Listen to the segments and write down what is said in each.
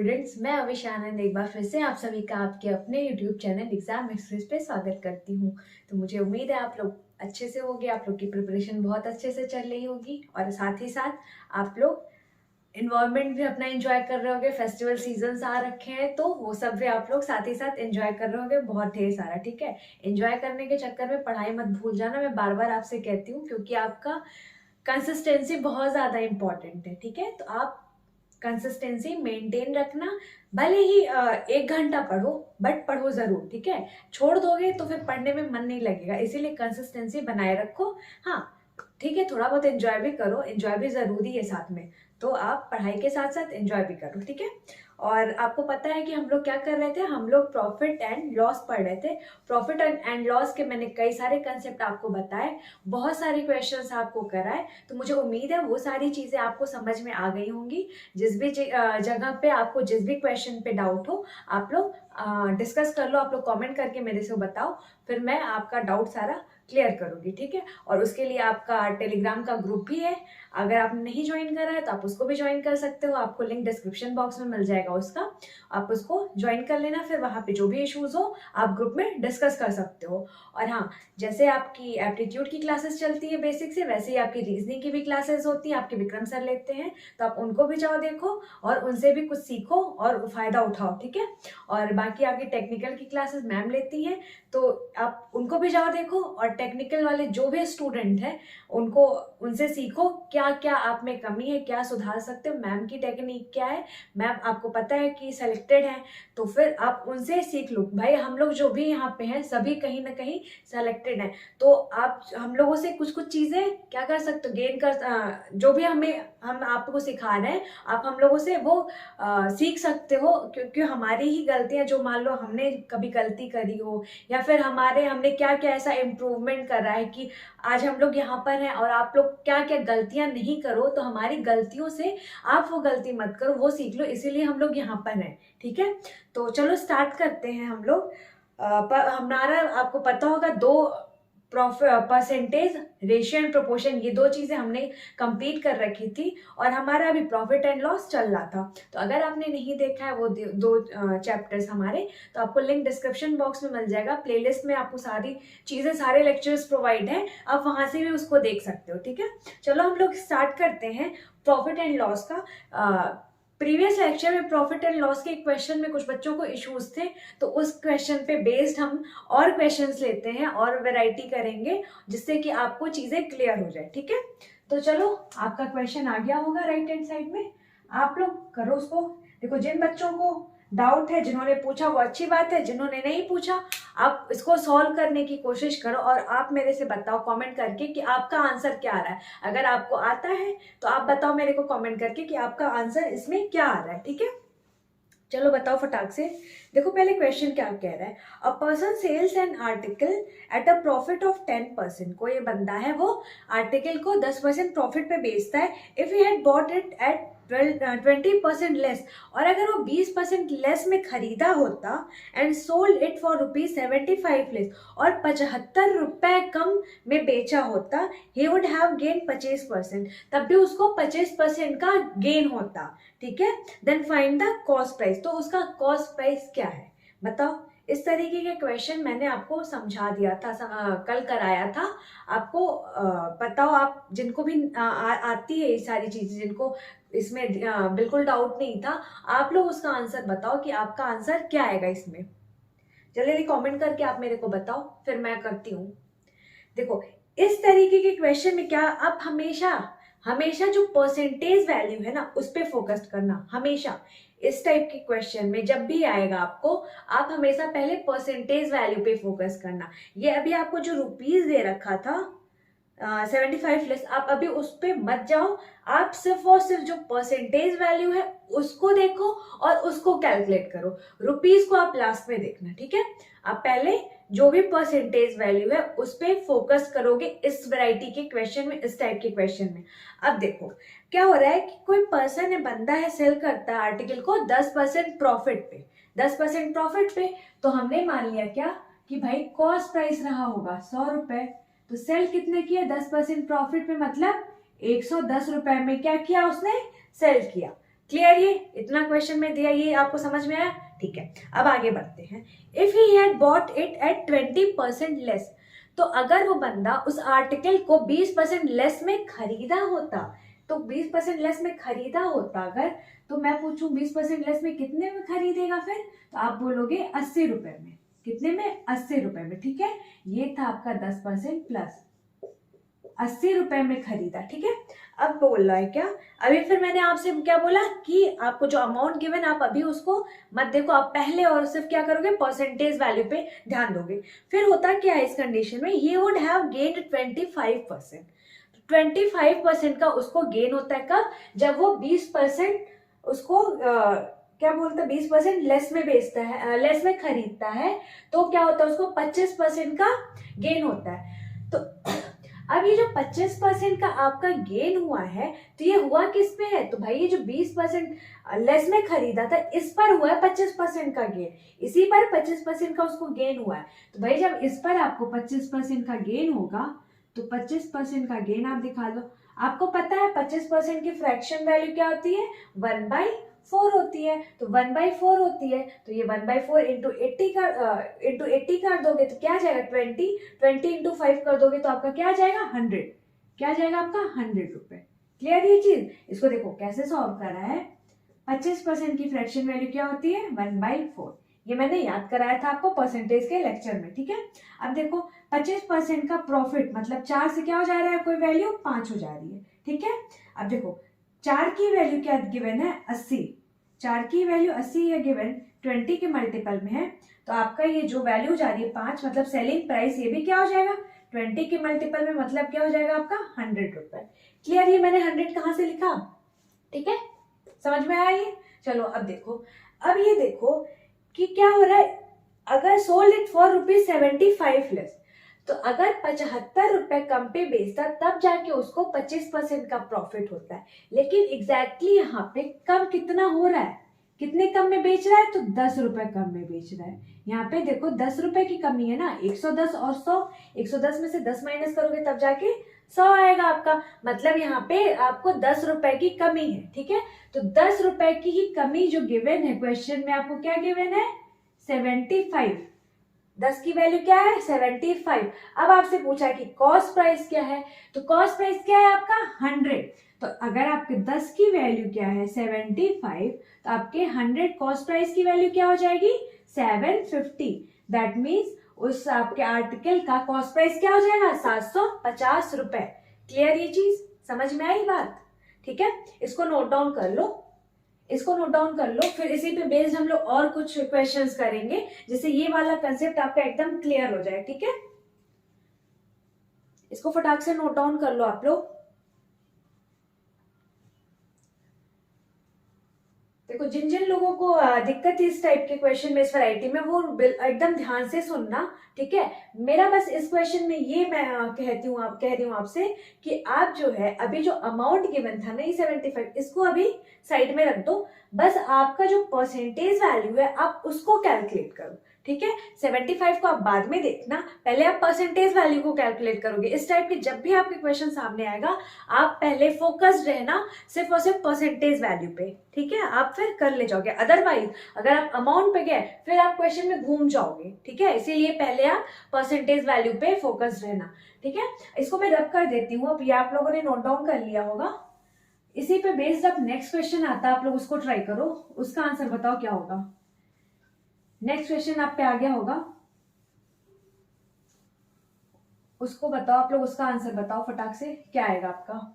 Students, मैं अविश आनंद एक बार फिर से आप सभी का आपके अपने यूट्यूब चैनल एग्जाम एक्सप्रेस पे स्वागत करती हूँ। तो मुझे उम्मीद है आप लोग अच्छे से होंगे, आप लोग की प्रिपरेशन बहुत अच्छे से चल रही होगी और साथ ही साथ आप लोग इन्वायरमेंट भी अपना एंजॉय कर रहे होंगे। फेस्टिवल सीजन आ रखे हैं तो वो सब भी आप लोग साथ ही साथ एंजॉय कर रहे होंगे, बहुत ढेर सारा। ठीक है, एंजॉय करने के चक्कर में पढ़ाई मत भूल जाना, मैं बार बार आपसे कहती हूँ, क्योंकि आपका कंसिस्टेंसी बहुत ज़्यादा इंपॉर्टेंट है। ठीक है, तो आप कंसिस्टेंसी मेंटेन रखना। भले ही 1 घंटा पढ़ो, बट पढ़ो जरूर। ठीक है, छोड़ दोगे तो फिर पढ़ने में मन नहीं लगेगा, इसीलिए कंसिस्टेंसी बनाए रखो। हाँ ठीक है, थोड़ा बहुत एंजॉय भी करो, एंजॉय भी जरूरी है साथ में। तो आप पढ़ाई के साथ साथ एंजॉय भी करो। ठीक है, और आपको पता है कि हम लोग क्या कर रहे थे, हम लोग प्रॉफिट एंड लॉस पढ़ रहे थे। प्रॉफिट एंड लॉस के मैंने कई सारे कंसेप्ट आपको बताए, बहुत सारे क्वेश्चंस आपको कराए। तो मुझे उम्मीद है वो सारी चीजें आपको समझ में आ गई होंगी। जिस भी जगह पे आपको जिस भी क्वेश्चन पे डाउट हो, आप लोग डिस्कस कर लो, आप लोग कमेंट करके मेरे से बताओ, फिर मैं आपका डाउट सारा क्लियर करूंगी। ठीक है, और उसके लिए आपका टेलीग्राम का ग्रुप भी है, अगर आप नहीं ज्वाइन कर रहे हैं तो आप उसको भी ज्वाइन कर सकते हो। आपको लिंक डिस्क्रिप्शन बॉक्स में मिल जाएगा उसका, आप उसको ज्वाइन कर लेना। फिर वहां पे जो भी इश्यूज हो आप ग्रुप में डिस्कस कर सकते हो। और हाँ, जैसे आपकी एप्टीट्यूड की क्लासेस चलती है बेसिक से, वैसे ही आपकी रीजनिंग की भी क्लासेस होती है, आपके विक्रम सर लेते हैं, तो आप उनको भी जाओ देखो और उनसे भी कुछ सीखो और फायदा उठाओ। ठीक है, और बाकी आपकी टेक्निकल की क्लासेस मैम लेती हैं, तो आप उनको भी जाओ देखो। और टेक्निकल वाले जो भी स्टूडेंट हैं उनको उनसे सीखो क्या क्या आप में कमी है, क्या सुधार सकते हो, मैम की टेक्निक क्या है। मैम आपको पता है कि सेलेक्टेड है, तो फिर आप उनसे सीख लो। भाई हम लोग जो भी यहाँ पे हैं सभी कहीं ना कहीं सेलेक्टेड हैं, तो आप हम लोगों से कुछ कुछ चीजें क्या कर सकते हो, गेन कर जो भी हम आपको सिखा रहे हैं, आप हम लोगों से वो सीख सकते हो। क्योंकि हमारी ही गलतियां, जो मान लो हमने कभी गलती करी हो, या फिर हमने क्या क्या ऐसा इम्प्रूवमेंट करा है कि आज हम लोग यहाँ पर हैं, और आप लोग क्या क्या गलतियां नहीं करो, तो हमारी गलतियों से आप वो गलती मत करो, वो सीख लो, इसीलिए हम लोग यहाँ पर हैं। ठीक है, तो चलो स्टार्ट करते हैं हम लोग। पर हमारा आपको पता होगा दो परसेंटेज, रेशियो एंड प्रोपोर्शन, ये दो चीजें हमने कंप्लीट कर रखी थी, और हमारा अभी प्रॉफिट एंड लॉस चल रहा था। तो अगर आपने नहीं देखा है वो दो चैप्टर्स हमारे, तो आपको लिंक डिस्क्रिप्शन बॉक्स में मिल जाएगा। प्लेलिस्ट में आपको सारी चीजें, सारे लेक्चर्स प्रोवाइड है, आप वहां से भी उसको देख सकते हो। ठीक है, चलो हम लोग स्टार्ट करते हैं प्रॉफिट एंड लॉस का। प्रीवियस लेक्चर में प्रॉफिट एंड लॉस के क्वेश्चन में कुछ बच्चों को इश्यूज थे, तो उस क्वेश्चन पे बेस्ड हम और क्वेश्चंस लेते हैं और वैरायटी करेंगे, जिससे कि आपको चीजें क्लियर हो जाए। ठीक है, तो चलो आपका क्वेश्चन आ गया होगा राइट हैंड साइड में, आप लोग करो उसको। देखो, जिन बच्चों को डाउट है, जिन्होंने पूछा वो अच्छी बात है, जिन्होंने नहीं पूछा आप इसको सॉल्व करने की कोशिश करो, और आप मेरे से बताओ कमेंट करके कि आपका आंसर क्या आ रहा है। अगर आपको आता है तो आप बताओ मेरे को कमेंट करके कि आपका आंसर इसमें क्या आ रहा है। ठीक है, चलो बताओ फटाक से। देखो पहले क्वेश्चन क्या कह रहा है, a person sells an article at a profit of 10%। कोई ये बंदा है, वो आर्टिकल को 10% प्रॉफिट पे बेचता है। If he had bought it at 20% less, और अगर वो 20% लेस में खरीदा होता, and sold it for ₹75 less, और 75 रुपए कम में बेचा होता, ही वुड हैव गेन 25%, तब भी उसको 25% का गेन होता। ठीक है, then find the cost price, तो उसका कॉस्ट प्राइस क्या है बताओ। इस तरीके के क्वेश्चन मैंने आपको समझा दिया था, कल कराया था आपको। बताओ आप जिनको भी आती है ये सारी चीजें, जिनको इसमें बिल्कुल डाउट नहीं था, आप लोग उसका आंसर बताओ कि आपका आंसर क्या आएगा इसमें। चलिए कमेंट करके आप मेरे को बताओ, फिर मैं करती हूँ। देखो, इस तरीके के क्वेश्चन में क्या, आप हमेशा हमेशा जो परसेंटेज वैल्यू है ना उस पे फोकस करना। हमेशा इस टाइप के क्वेश्चन में जब भी आएगा आपको, आप हमेशा पहले परसेंटेज वैल्यू पे फोकस करना। ये अभी आपको जो रुपीज दे रखा था 75 लेस, आप अभी उस पे मत जाओ, आप सिर्फ और सिर्फ जो परसेंटेज वैल्यू है उसको देखो और उसको कैलकुलेट करो। रुपीज को आप लास्ट में देखना। ठीक है, आप पहले जो भी परसेंटेज वैल्यू है उस पे फोकस करोगे इस वैरायटी के क्वेश्चन में, इस टाइप के क्वेश्चन में। अब देखो क्या हो रहा है कि कोई पर्सन है, बंदा है, सेल करता है आर्टिकल को 10% प्रॉफिट पे, 10% प्रॉफिट पे। तो हमने मान लिया क्या कि भाई कॉस्ट प्राइस रहा होगा 100 रुपए, तो सेल कितने किया 10% प्रॉफिट पे, मतलब 110 रुपए में क्या किया उसने, सेल किया। क्लियर? ये इतना क्वेश्चन में दिया, ये आपको समझ में आया? ठीक है, अब आगे बढ़ते हैं। If he had bought it at 20% less, तो अगर वो बंदा उस आर्टिकल को 20% लेस में खरीदा होता, तो 20% लेस में खरीदा होता अगर, तो मैं पूछूं 20% लेस में कितने में खरीदेगा फिर, तो आप बोलोगे 80 रुपए में। कितने में? 80 रुपए में। ठीक है, ये था आपका 10% प्लस 80 रुपए में खरीदा। ठीक है, अब बोल रहा है क्या, अभी फिर मैंने आपसे क्या बोला कि आपको जो अमाउंट गिवन आप अभी उसको मत देखो, आप पहले और सिर्फ क्या करोगे, परसेंटेज वैल्यू पे ध्यान दोगे। फिर होता क्या है इस कंडीशन में, ही वुड हैव गेन्ड 25%। 25% का उसको गेन होता है कब, जब वो 20% उसको क्या बोलते हैं 20% लेस में बेचता है, लेस में खरीदता है, तो क्या होता है उसको 25% का गेन होता है। तो अब ये जो 25% का आपका गेन हुआ है, तो ये हुआ किस पे है, तो भाई ये जो 20% लेस में खरीदा था इस पर हुआ है 25% का गेन, इसी पर 25% का उसको गेन हुआ है। तो भाई जब इस पर आपको 25% का गेन होगा, तो 25% का गेन आप दिखा दो। आपको पता है 25% की फ्रैक्शन वैल्यू क्या होती है, 1/4 होती है। तो 1/4 होती है, तो ये 1/4 इंटू 80 कर दोगे तो क्या आ जाएगा 20 इंटू 5 कर दोगे तो आपका क्या आ जाएगा 100। क्या आ जाएगा आपका 100 रुपए। क्लियर ये चीज? इसको देखो कैसे सॉल्व करा है। 25% की फ्रैक्शन वैल्यू क्या होती है 1/4, ये मैंने याद कराया था आपको परसेंटेज के लेक्चर में। ठीक है, अब देखो 25% का प्रॉफिट मतलब 4 से क्या हो जा रहा है, कोई वैल्यू 5 हो जा रही है। ठीक है, अब देखो 4 की वैल्यू क्या गिवन है 80, 4 की वैल्यू 80 है गिवन, 20 के मल्टीपल में है, तो आपका ये जो वैल्यू जा रही है 5 मतलब सेलिंग प्राइस, ये भी क्या हो जाएगा 20 के मल्टीपल में, मतलब क्या हो जाएगा आपका 100 रुपए। क्लियर? ये मैंने 100 कहाँ से लिखा? ठीक है, समझ में आया ये? चलो अब देखो, अब ये देखो कि क्या हो रहा है, अगर सोल्ड इट फॉर ₹75 लेस, तो अगर 75 रुपए कम पे बेचता तब जाके उसको 25% का प्रॉफिट होता है। लेकिन एग्जैक्टली यहाँ पे कम कितना हो रहा है, कितने कम में बेच रहा है, तो 10 रुपए कम में बेच रहा है। यहाँ पे देखो 10 रुपए की कमी है ना, 110 और 100, 110 में से 10 माइनस करोगे तब जाके 100 आएगा आपका, मतलब यहाँ पे आपको 10 रुपए की कमी है। ठीक है, तो 10 रुपए की ही कमी जो गिवन है क्वेश्चन में, आपको क्या गिवन है 75, 10 की वैल्यू क्या है 75। अब आपसे पूछा कि कॉस्ट प्राइस क्या है, तो कॉस्ट प्राइस क्या है आपका 100। तो अगर आपके 10 की वैल्यू क्या है 75, तो आपके 100 कॉस्ट प्राइस की वैल्यू क्या हो जाएगी 750। दैट मीन्स उस आपके आर्टिकल का कॉस्ट प्राइस क्या हो जाएगा 750 रुपए। क्लियर ये चीज? समझ में आई बात? ठीक है, इसको नोट डाउन कर लो, इसको नोट डाउन कर लो, फिर इसी पे बेस्ड हम लोग और कुछ क्वेश्चंस करेंगे जिससे ये वाला कंसेप्ट आपका एकदम क्लियर हो जाए। ठीक है, इसको फटाक से नोट डाउन कर लो आप लोग। देखो जिन जिन लोगों को दिक्कत है इस टाइप के क्वेश्चन में, इस वैरायटी में, वो एकदम ध्यान से सुनना। ठीक है, मेरा बस इस क्वेश्चन में ये मैं कह रही हूँ आपसे कि आप जो है अभी जो अमाउंट गिवन था नहीं 75, इसको अभी साइड में रख दो, बस आपका जो परसेंटेज वैल्यू है आप उसको कैलकुलेट करो। ठीक है, 75 को आप बाद में देखना, पहले आप परसेंटेज वैल्यू को कैलकुलेट करोगे। इस टाइप के जब भी आपके क्वेश्चन सामने आएगा आप पहले फोकस्ड रहना सिर्फ और सिर्फ परसेंटेज वैल्यू पे। ठीक है, आप फिर कर ले जाओगे, अदरवाइज अगर आप अमाउंट पे गए फिर आप क्वेश्चन में घूम जाओगे। ठीक है, इसीलिए पहले आप परसेंटेज वैल्यू पे फोकस्ड रहना। ठीक है, इसको मैं रब कर देती हूँ, अब ये आप लोगों ने नोट डाउन कर लिया होगा। इसी पे बेस्ड अब नेक्स्ट क्वेश्चन आता है, आप लोग उसको ट्राई करो, उसका आंसर बताओ क्या होगा। नेक्स्ट क्वेश्चन आप पे आ गया होगा, उसको बताओ आप लोग, उसका आंसर बताओ फटाक से, क्या आएगा आपका।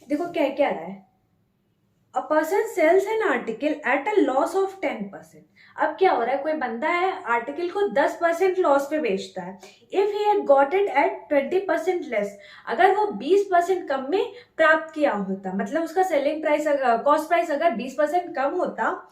देखो क्या क्या रहा है, a person sells an article at a loss of 10%। अब क्या हो रहा है, कोई बंदा है आर्टिकल को 10% लॉस पे बेचता है। If he had got it at 20% less, अगर वो 20% कम में प्राप्त किया होता, मतलब उसका सेलिंग प्राइस कॉस्ट प्राइस अगर 20% कम होता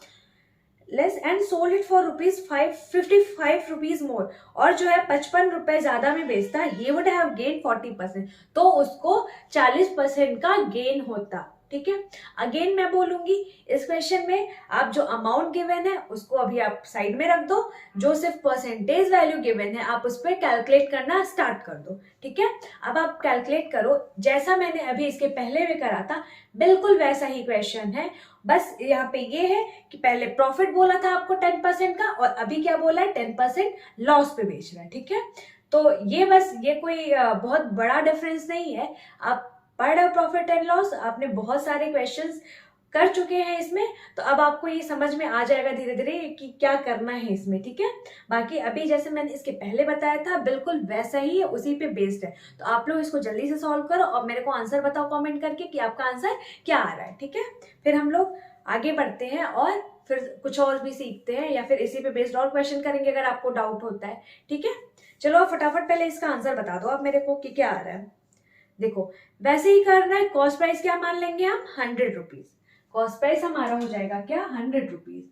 less and sold it for ₹55 rupees more, और जो है 55 रुपए ज्यादा में बेचता, ही वुड हैव गेन 40%, तो उसको 40% का गेन होता। ठीक है। अगेन मैं बोलूंगी, इस क्वेश्चन में आप जो अमाउंट गिवन है उसको अभी आप साइड में रख दो, जो सिर्फ परसेंटेज वैल्यू गिवन है आप उस पर कैलकुलेट करना स्टार्ट कर दो, ठीक है। अब आप कैलकुलेट करो, जैसा मैंने अभी इसके पहले भी करा था बिल्कुल वैसा ही क्वेश्चन है। बस यहाँ पे ये है कि पहले प्रॉफिट बोला था आपको 10% का, और अभी क्या बोला है, 10% लॉस पे बेच रहा है, ठीक है। तो ये बस, ये कोई बहुत बड़ा डिफरेंस नहीं है। आप पढ़ रहे हो प्रॉफिट एंड लॉस, आपने बहुत सारे क्वेश्चंस कर चुके हैं इसमें, तो अब आपको ये समझ में आ जाएगा धीरे धीरे कि क्या करना है इसमें, ठीक है। बाकी अभी जैसे मैंने इसके पहले बताया था बिल्कुल वैसा ही है, उसी पे बेस्ड है। तो आप लोग इसको जल्दी से सॉल्व करो और मेरे को आंसर बताओ कमेंट करके कि आपका आंसर क्या आ रहा है, ठीक है। फिर हम लोग आगे बढ़ते हैं और फिर कुछ और भी सीखते हैं, या फिर इसी पे बेस्ड और क्वेश्चन करेंगे अगर आपको डाउट होता है, ठीक है। चलो आप फटाफट पहले इसका आंसर बता दो आप मेरे को कि क्या आ रहा है। देखो वैसे ही करना है, कॉस्ट प्राइस क्या मान लेंगे हम, 100 रुपीज। कॉस्ट प्राइस हमारा हो जाएगा क्या, 100 रुपीज।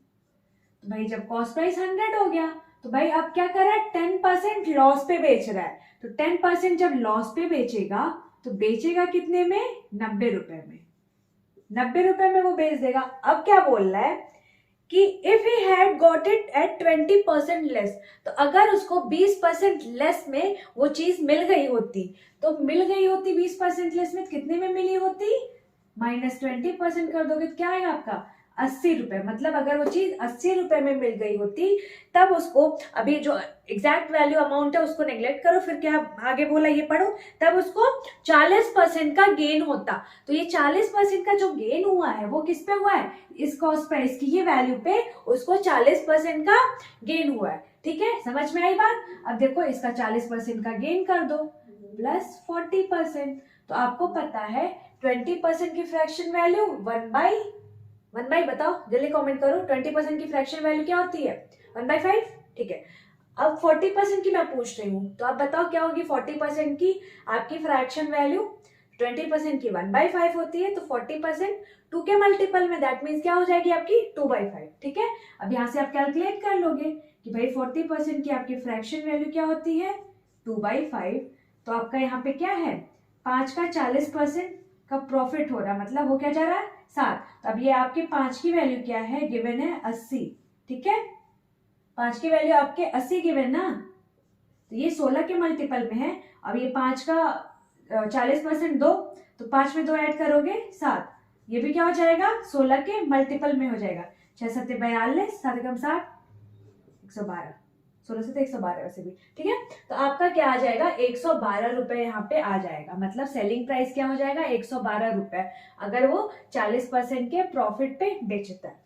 तो भाई जब कॉस्ट प्राइस 100 हो गया तो भाई अब क्या कर रहा है, 10% लॉस पे बेच रहा है। तो 10% जब लॉस पे बेचेगा तो बेचेगा कितने में, 90 रुपए में। 90 रुपए में वो बेच देगा। अब क्या बोल रहा है कि if he had got it at 20% less, तो अगर उसको 20% लेस में वो चीज मिल गई होती, तो मिल गई होती 20% लेस में, कितने में मिली होती, -20% कर दोगे तो क्या आएगा आपका, 80 रुपए। मतलब अगर वो चीज 80 रुपए में मिल गई होती तब उसको, अभी जो एग्जैक्ट वैल्यू अमाउंट है उसको नेग्लेक्ट करो, फिर क्या आगे बोला ये पढ़ो, तब उसको 40% का गेन होता। तो ये 40% का जो गेन हुआ है वो किस पे हुआ है, इस कॉस्ट प्राइस की ये वैल्यू पे उसको 40% का गेन हुआ है, ठीक है। समझ में आई बात। अब देखो इसका 40% का गेन कर दो प्लस 40%, तो आपको पता है 20% की फ्रैक्शन वैल्यू 1/, बताओ जल्दी कमेंट करो, 20% की फ्रैक्शन वैल्यू क्या होती है, 1/5, ठीक है। अब 40% की मैं पूछ रही हूँ, तो आप बताओ क्या होगी 40% की आपकी फ्रैक्शन वैल्यू, 20% की 1/5 होती है, तो 40% 2 के मल्टीपल में, दैट मीन्स क्या हो जाएगी आपकी 2/5, ठीक है। अब यहाँ से आप कैलकुलेट कर लोगे कि भाई 40% की आपकी फ्रैक्शन वैल्यू क्या होती है, 2/5। तो आपका यहाँ पे क्या है, 5 का 40% का प्रॉफिट हो रहा है, मतलब वो क्या जा रहा है 7। तो अब ये आपके 5 की वैल्यू क्या है, गिवन है 80, ठीक है। 5 की वैल्यू आपके 80 गिवन ना, तो ये 16 के मल्टीपल में है। अब ये 5 का 40% 2, तो 5 में 2 ऐड करोगे 7, ये भी क्या हो जाएगा 16 के मल्टीपल में हो जाएगा। 6 7 42, 7 एकम 60, 112, 16 से तो 112 वैसे भी, ठीक है। तो आपका क्या आ जाएगा, 112 रुपए यहाँ पे आ जाएगा। मतलब सेलिंग प्राइस क्या हो जाएगा, 112 रुपए, अगर वो 40% के प्रॉफिट पे बेचता है।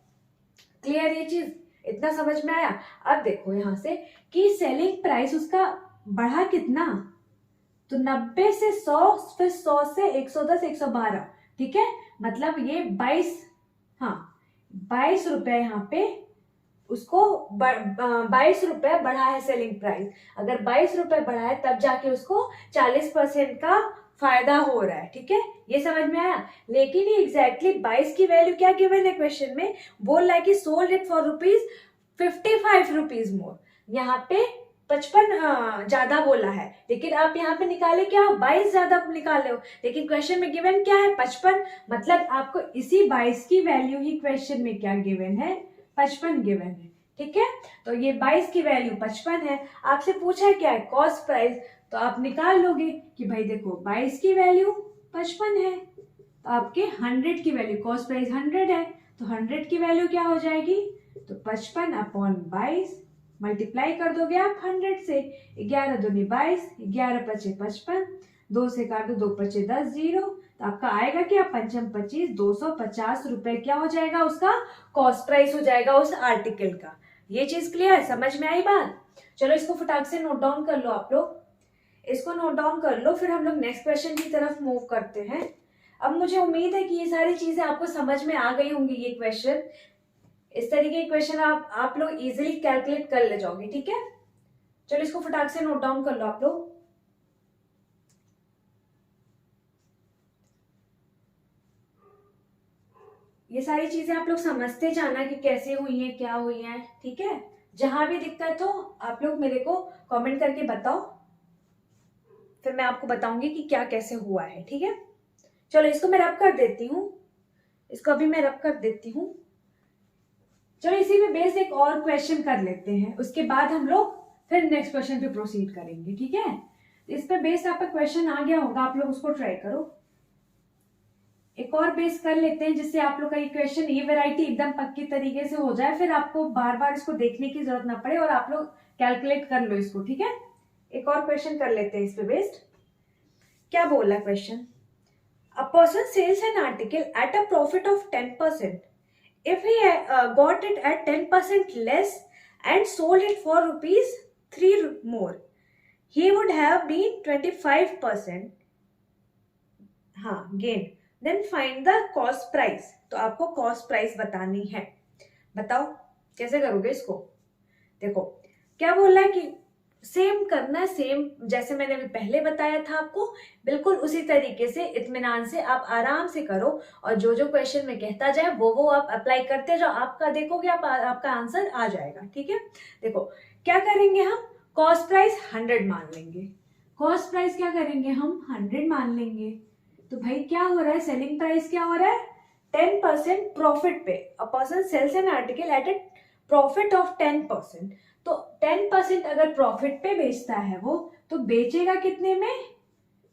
क्लियर ये चीज, इतना समझ में आया। अब देखो यहाँ से कि सेलिंग प्राइस उसका बढ़ा कितना, तो 90 से 100, फिर 100 से 110, 112, ठीक है। मतलब ये 22, हाँ 22 रुपए यहाँ पे उसको 22 रुपए बढ़ा है सेलिंग प्राइस। अगर 22 रुपए बढ़ा है तब जाके उसको 40% का फायदा हो रहा है, ठीक है। ये समझ में आया। लेकिन ये एग्जैक्टली 22 की वैल्यू क्या गिवन है क्वेश्चन में, बोल रहा है कि सोल्ड इट फॉर ₹55 मोर। यहाँ पे 55 ज्यादा बोला है, लेकिन आप यहाँ पे निकाले क्या, 22 ज्यादा निकाले हो, लेकिन क्वेश्चन में गिवन क्या है 55। मतलब आपको इसी 22 की वैल्यू ही क्वेश्चन में क्या गिवन है, 55 गिवन है, ठीक है। तो ये 22 की वैल्यू 55 है। आपसे पूछा क्या है, कॉस्ट प्राइस, तो आप निकाल लोगे कि भाई देखो 22 की वैल्यू 55 है, तो आपके 100 की वैल्यू, कॉस्ट प्राइस 100 है, तो 100 की वैल्यू क्या हो जाएगी, तो 55/22 मल्टीप्लाई कर दोगे आप 100 से। 11 दूनी 22, 11 पचे 55, 2 से काट दो, 2 पचे 10, 0, तो आपका आएगा क्या, 55 25, 250 रुपए क्या हो जाएगा, उसका कॉस्ट प्राइस हो जाएगा उस आर्टिकल का। ये चीज क्लियर, समझ में आई बात। चलो इसको फटाक से नोट डाउन कर लो आप लोग, इसको नोट डाउन कर लो, फिर हम लोग नेक्स्ट क्वेश्चन की तरफ मूव करते हैं। अब मुझे उम्मीद है कि ये सारी चीजें आपको समझ में आ गई होंगी। ये क्वेश्चन, इस तरीके के क्वेश्चन आप लोग इजीली कैलकुलेट कर ले जाओगे, ठीक है। चलो इसको फटाक से नोट डाउन कर लो आप लोग। ये सारी चीजें आप लोग समझते जाना कि कैसे हुई है, क्या हुई है, ठीक है। जहां भी दिक्कत हो आप लोग मेरे को कमेंट करके बताओ, फिर मैं आपको बताऊंगी कि क्या कैसे हुआ है, ठीक है। चलो इसको मैं रब कर देती हूँ। इसको अभी मैं रब कर देती हूँ। चलो इसी में बेस एक और क्वेश्चन कर लेते हैं, उसके बाद हम लोग फिर नेक्स्ट क्वेश्चन पे प्रोसीड करेंगे, ठीक है। इस पे बेस्ड आपका क्वेश्चन आ गया होगा, आप लोग उसको ट्राई करो। एक और बेस कर लेते हैं जिससे आप लोग का ये क्वेश्चन, ये वैरायटी एकदम पक्की तरीके से हो जाए, फिर आपको बार बार इसको देखने की जरूरत ना पड़े और आप लोग कैलकुलेट कर लो इसको, ठीक है। एक और क्वेश्चन कर लेते हैं इस पे बेस्ड। क्या बोला question? A person sells an article at a profit of 10%. If he got it at 10% less and sold it for rupees 3 more, he would have been 25% हाँ gain. Then find the cost price. तो आपको cost price बतानी है। बताओ कैसे करोगे इसको। देखो क्या बोल रहा है कि सेम करना है, सेम जैसे मैंने अभी पहले बताया था आपको, बिल्कुल उसी तरीके से इत्मीनान से आप आराम से करो और जो जो क्वेश्चन में कहता जाए वो आप अप्लाई करते जाओ, आपका देखोगे आपका आंसर आ जाएगा, ठीक है। देखो क्या करेंगे हम, कॉस्ट प्राइस 100 मान लेंगे। कॉस्ट प्राइस क्या करेंगे हम, 100 मान लेंगे। तो भाई क्या हो रहा है, सेलिंग प्राइस क्या हो रहा है, 10% प्रॉफिट पे। A person sells an article at a profit of 10%। तो 10% अगर प्रॉफिट पे बेचता है वो, तो बेचेगा कितने में,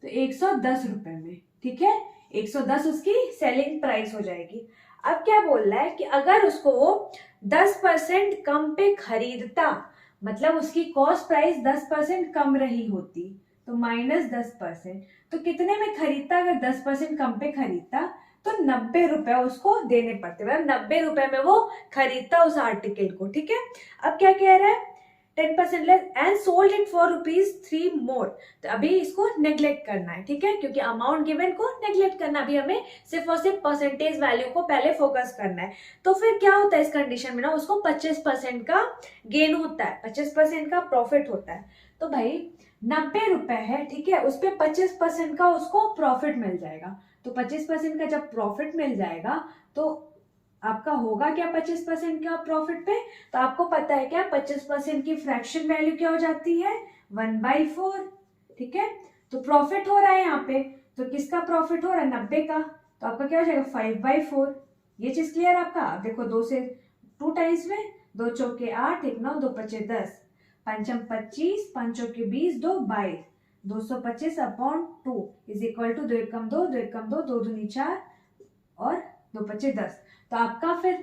तो 110 रुपए में, ठीक है। 110 उसकी सेलिंग प्राइस हो जाएगी। अब क्या बोल रहा है कि अगर उसको वो 10% कम पे खरीदता, मतलब उसकी कॉस्ट प्राइस 10% कम रही होती, तो -10%, तो कितने में खरीदता, अगर 10% कम पे खरीदता तो 90 रुपए उसको देने पड़ते, मतलब 90 रुपए में वो खरीदता उस आर्टिकल को, ठीक है। अब क्या कह रहा है, 10% less and sold it for ₹3 मोर। तो अभी इसको नेग्लेक्ट करना है, ठीक है, क्योंकि अमाउंट गिवन को नेग्लेक्ट करना, अभी हमें सिर्फ और सिर्फ परसेंटेज वैल्यू को पहले फोकस करना है। तो फिर क्या होता है इस कंडीशन में ना, उसको 25% का गेन होता है, 25% का प्रॉफिट होता है। तो भाई 90 रुपए है, ठीक है, उस पर 25% का उसको प्रॉफिट मिल जाएगा। तो 25% का जब प्रॉफिट मिल जाएगा तो आपका होगा क्या 25% का प्रॉफिट पे, तो आपको पता है क्या 25% की फ्रैक्शन वैल्यू क्या हो जाती है, 1/4, ठीक है। तो प्रॉफिट हो रहा है यहाँ पे, तो किसका प्रॉफिट हो रहा है, 90 का, तो आपका क्या हो जाएगा 5/4। ये चीज क्लियर आपका। अब देखो 2 से 2 टाइम्स में, 2 चौके 8, 1 9, 2 पचे 10, पंचम 25, 5 चौके 20, 2 22, 225/2 इज इक्वल टू 2 एकम 2, 2 एकम 2, 2 दूनी 4 और 2 पचे 10। तो आपका फिर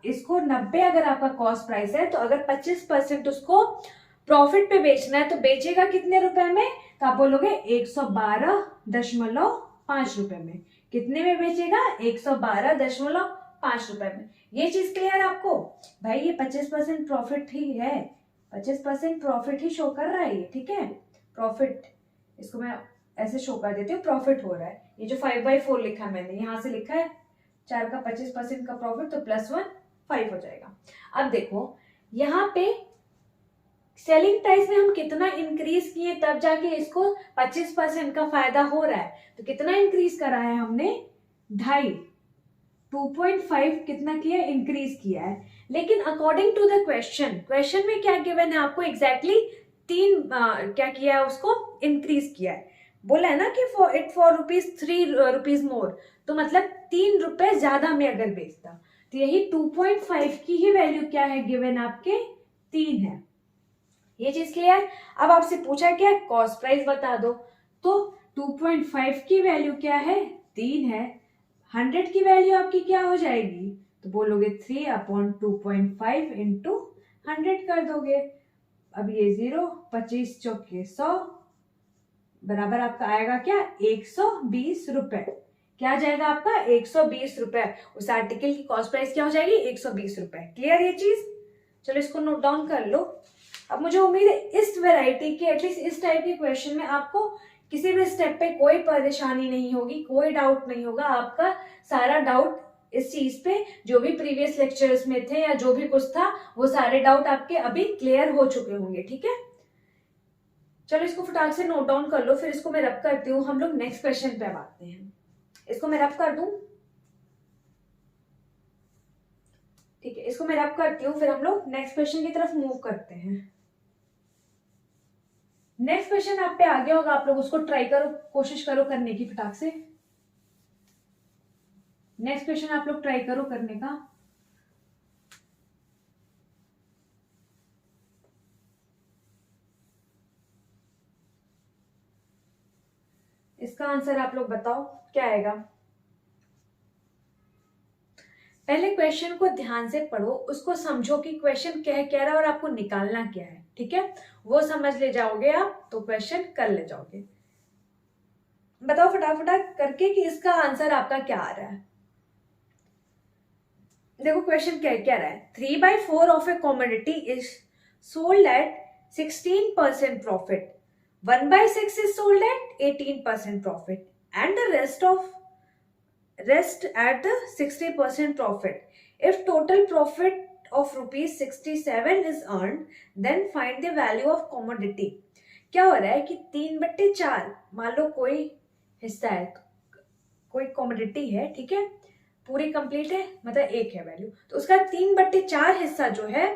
इसको 90 अगर आपका कॉस्ट प्राइस है, तो अगर 25% उसको प्रॉफिट पे बेचना है तो बेचेगा कितने रुपए में, तो आप बोलोगे 112.5 रुपए में। कितने में बेचेगा, 112.5 रुपए में। ये चीज क्लियर आपको। भाई ये 25% प्रॉफिट ही है, 25% प्रॉफिट ही शो कर रहा है ये, ठीक है। प्रॉफिट, इसको मैं ऐसे शो कर देती हूँ, प्रॉफिट हो रहा है। ये जो 5/4 लिखा मैंने, यहां से लिखा है 4 का 25% का प्रॉफिट, तो +1 5 हो जाएगा। अब देखो यहाँ पे सेलिंग प्राइस में हम कितना इंक्रीज किए तब जाके इसको 25% का फायदा हो रहा है। तो कितना इंक्रीज करा है हमने, 2.5, 2.5 कितना किया, इंक्रीज किया है। लेकिन अकॉर्डिंग टू द क्वेश्चन में क्या गिवन है आपको, एग्जैक्टली 3 क्या किया है, उसको इंक्रीज किया है। बोला है ना कि फॉर ₹3 मोर, तो मतलब 3 रुपए ज्यादा में अगर बेचता, तो यही 2.5 की ही वैल्यू क्या है गिवन आपके, 3 है। ये चीज क्लियर। अब आपसे पूछा क्या, कॉस्ट प्राइस बता दो, तो 2.5 की वैल्यू क्या है, 3 है। 100 की वैल्यू आपकी क्या हो जाएगी, तो बोलोगे 3/2.5 इंटू 100 कर दोगे। अब ये 0, 25 चौके 100 बराबर आपका आएगा क्या, 120 रुपए। क्या आ जाएगा आपका, 120 रुपए। उस आर्टिकल की कॉस्ट प्राइस क्या हो जाएगी, 120 रुपए। क्लियर ये चीज। चलो इसको नोट डाउन कर लो। अब मुझे उम्मीद है इस वैरायटी के, एटलीस्ट इस टाइप के क्वेश्चन में आपको किसी भी स्टेप पे कोई परेशानी नहीं होगी, कोई डाउट नहीं होगा। आपका सारा डाउट इस चीज पे, जो भी प्रीवियस लेक्चर्स में थे या जो भी कुछ था, वो सारे डाउट आपके अभी क्लियर हो चुके होंगे, ठीक है। चलो इसको फटाक से नोट डाउन कर लो, फिर इसको मैं रब करती हूँ। हम लोग नेक्स्ट क्वेश्चन पे अब आते हैं। इसको मैं रब कर दूं, ठीक है, इसको मैं रब करती हूँ, फिर हम लोग नेक्स्ट क्वेश्चन की तरफ मूव करते हैं। नेक्स्ट क्वेश्चन आप पे आ गया होगा, आप लोग उसको ट्राई करो, कोशिश करो करने की फटाक से। नेक्स्ट क्वेश्चन आप लोग ट्राई करो करने का। इसका आंसर आप लोग बताओ क्या आएगा। पहले क्वेश्चन को ध्यान से पढ़ो, उसको समझो कि क्वेश्चन क्या कह रहा है और आपको निकालना क्या है, ठीक है। वो समझ ले जाओगे आप तो क्वेश्चन कर ले जाओगे। बताओ फटाफट करके कि इसका आंसर आपका क्या आ रहा है। देखो क्वेश्चन क्या क्या रहा है, 3/4 of A commodity is sold at 16% profit, 1/6 is sold at 18% profit, and the rest at the 60% profit. If total profit of rupees 67 is earned, then find the value of commodity. क्या हो रहा है कि 3/4, मान लो कोई हिस्सा है, कोई कॉमोडिटी है, ठीक है, पूरी कंप्लीट है, मतलब एक है वैल्यू, तो उसका 3/4 हिस्सा जो है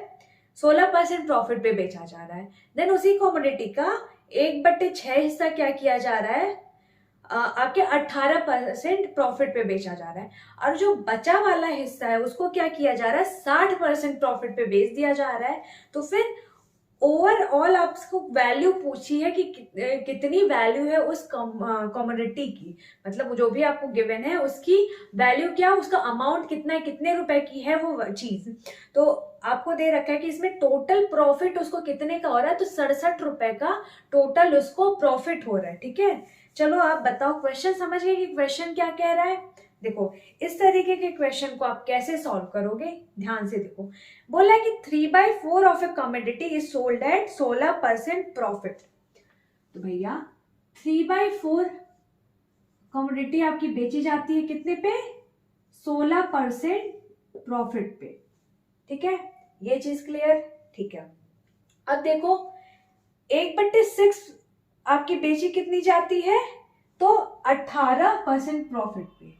16% प्रॉफिट पे बेचा जा रहा है। देन उसी कॉमोडिटी का 1/6 हिस्सा क्या किया जा रहा है, आपके 18% प्रॉफिट पे बेचा जा रहा है। और जो बचा वाला हिस्सा है उसको क्या किया जा रहा है, 60% प्रॉफिट पे बेच दिया जा रहा है। तो फिर ओवरऑल आपको वैल्यू पूछी है कि कितनी वैल्यू है उस कमोडिटी की, मतलब जो भी आपको गिवन है उसकी वैल्यू क्या, उसका अमाउंट कितना है, कितने रुपए की है वो चीज। तो आपको दे रखा है कि इसमें टोटल प्रॉफिट उसको कितने का हो रहा है, तो 67 रुपए का टोटल उसको प्रॉफिट हो रहा है, ठीक है। चलो आप बताओ, क्वेश्चन समझ गए कि क्वेश्चन क्या कह रहा है। देखो इस तरीके के क्वेश्चन को आप कैसे सॉल्व करोगे, ध्यान से देखो। बोला है कि 3/4 of A commodity is sold at 16% profit. तो भैया 3/4 कमोडिटी आपकी बेची जाती है कितने पे, 16% प्रॉफिट पे, ठीक है। ये चीज क्लियर, ठीक है। अब देखो 1/6 आपकी बेची कितनी जाती है, तो 18% प्रॉफिट पे।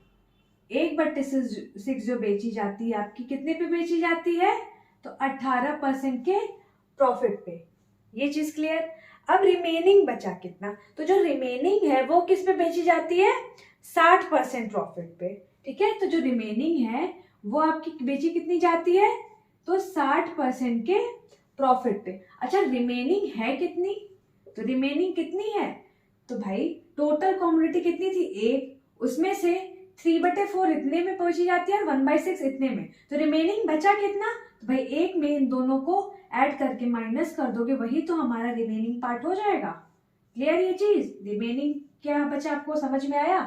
1/6 जो बेची जाती है आपकी कितने पे बेची जाती है, तो 18% के प्रॉफिट पे। ये चीज क्लियर। अब रिमेनिंग बचा कितना, तो जो रिमेनिंग है वो किस पे बेची जाती है, 60% प्रॉफिट पे, ठीक है। तो जो रिमेनिंग है वो आपकी बेची कितनी जाती है, तो 60% के प्रॉफिट पे। अच्छा रिमेनिंग है कितनी, तो रिमेनिंग कितनी है, तो भाई टोटल कॉमोडिटी कितनी थी, एक, उसमें से 3/4 इतने में पहुंची जाती है और 1/6 इतने में, तो रिमेनिंग बचा कितना, तो भाई एक में इन दोनों को ऐड करके माइनस कर दोगे, वही तो हमारा रिमेनिंग पार्ट हो जाएगा। क्लियर ये चीज, रिमेनिंग क्या बचा आपको समझ में आया।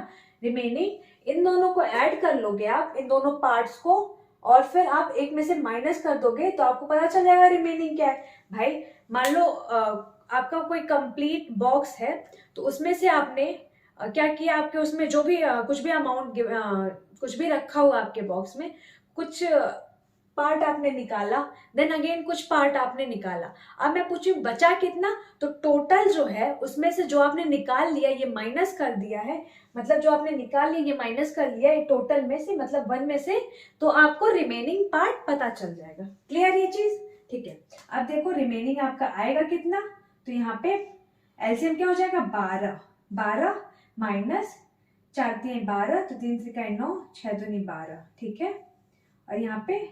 रिमेनिंग इन दोनों को ऐड कर लोगे आप, इन दोनों पार्ट्स को, और फिर आप एक में से माइनस कर दोगे तो आपको पता चल जाएगा रिमेनिंग क्या है। भाई मान लो आपका कोई कंप्लीट बॉक्स है, तो उसमें से आपने क्या किया, आपके उसमें जो भी कुछ भी अमाउंट कुछ भी रखा हुआ आपके बॉक्स में, कुछ पार्ट आपने निकाला, देन अगेन कुछ पार्ट आपने निकाला। अब मैं पूछूं बचा कितना, तो टोटल जो है उसमें से जो आपने निकाल लिया ये माइनस कर दिया है, मतलब जो आपने निकाल लिया ये माइनस कर लिया है टोटल में से, मतलब 1 में से, तो आपको रिमेनिंग पार्ट पता चल जाएगा। क्लियर ये चीज, ठीक है। अब देखो रिमेनिंग आपका आएगा कितना, तो यहाँ पे एलसीएम क्या हो जाएगा, 12 माइनस 4×3=12, तो 3×3=9, 6×2=12, ठीक है। और यहाँ पे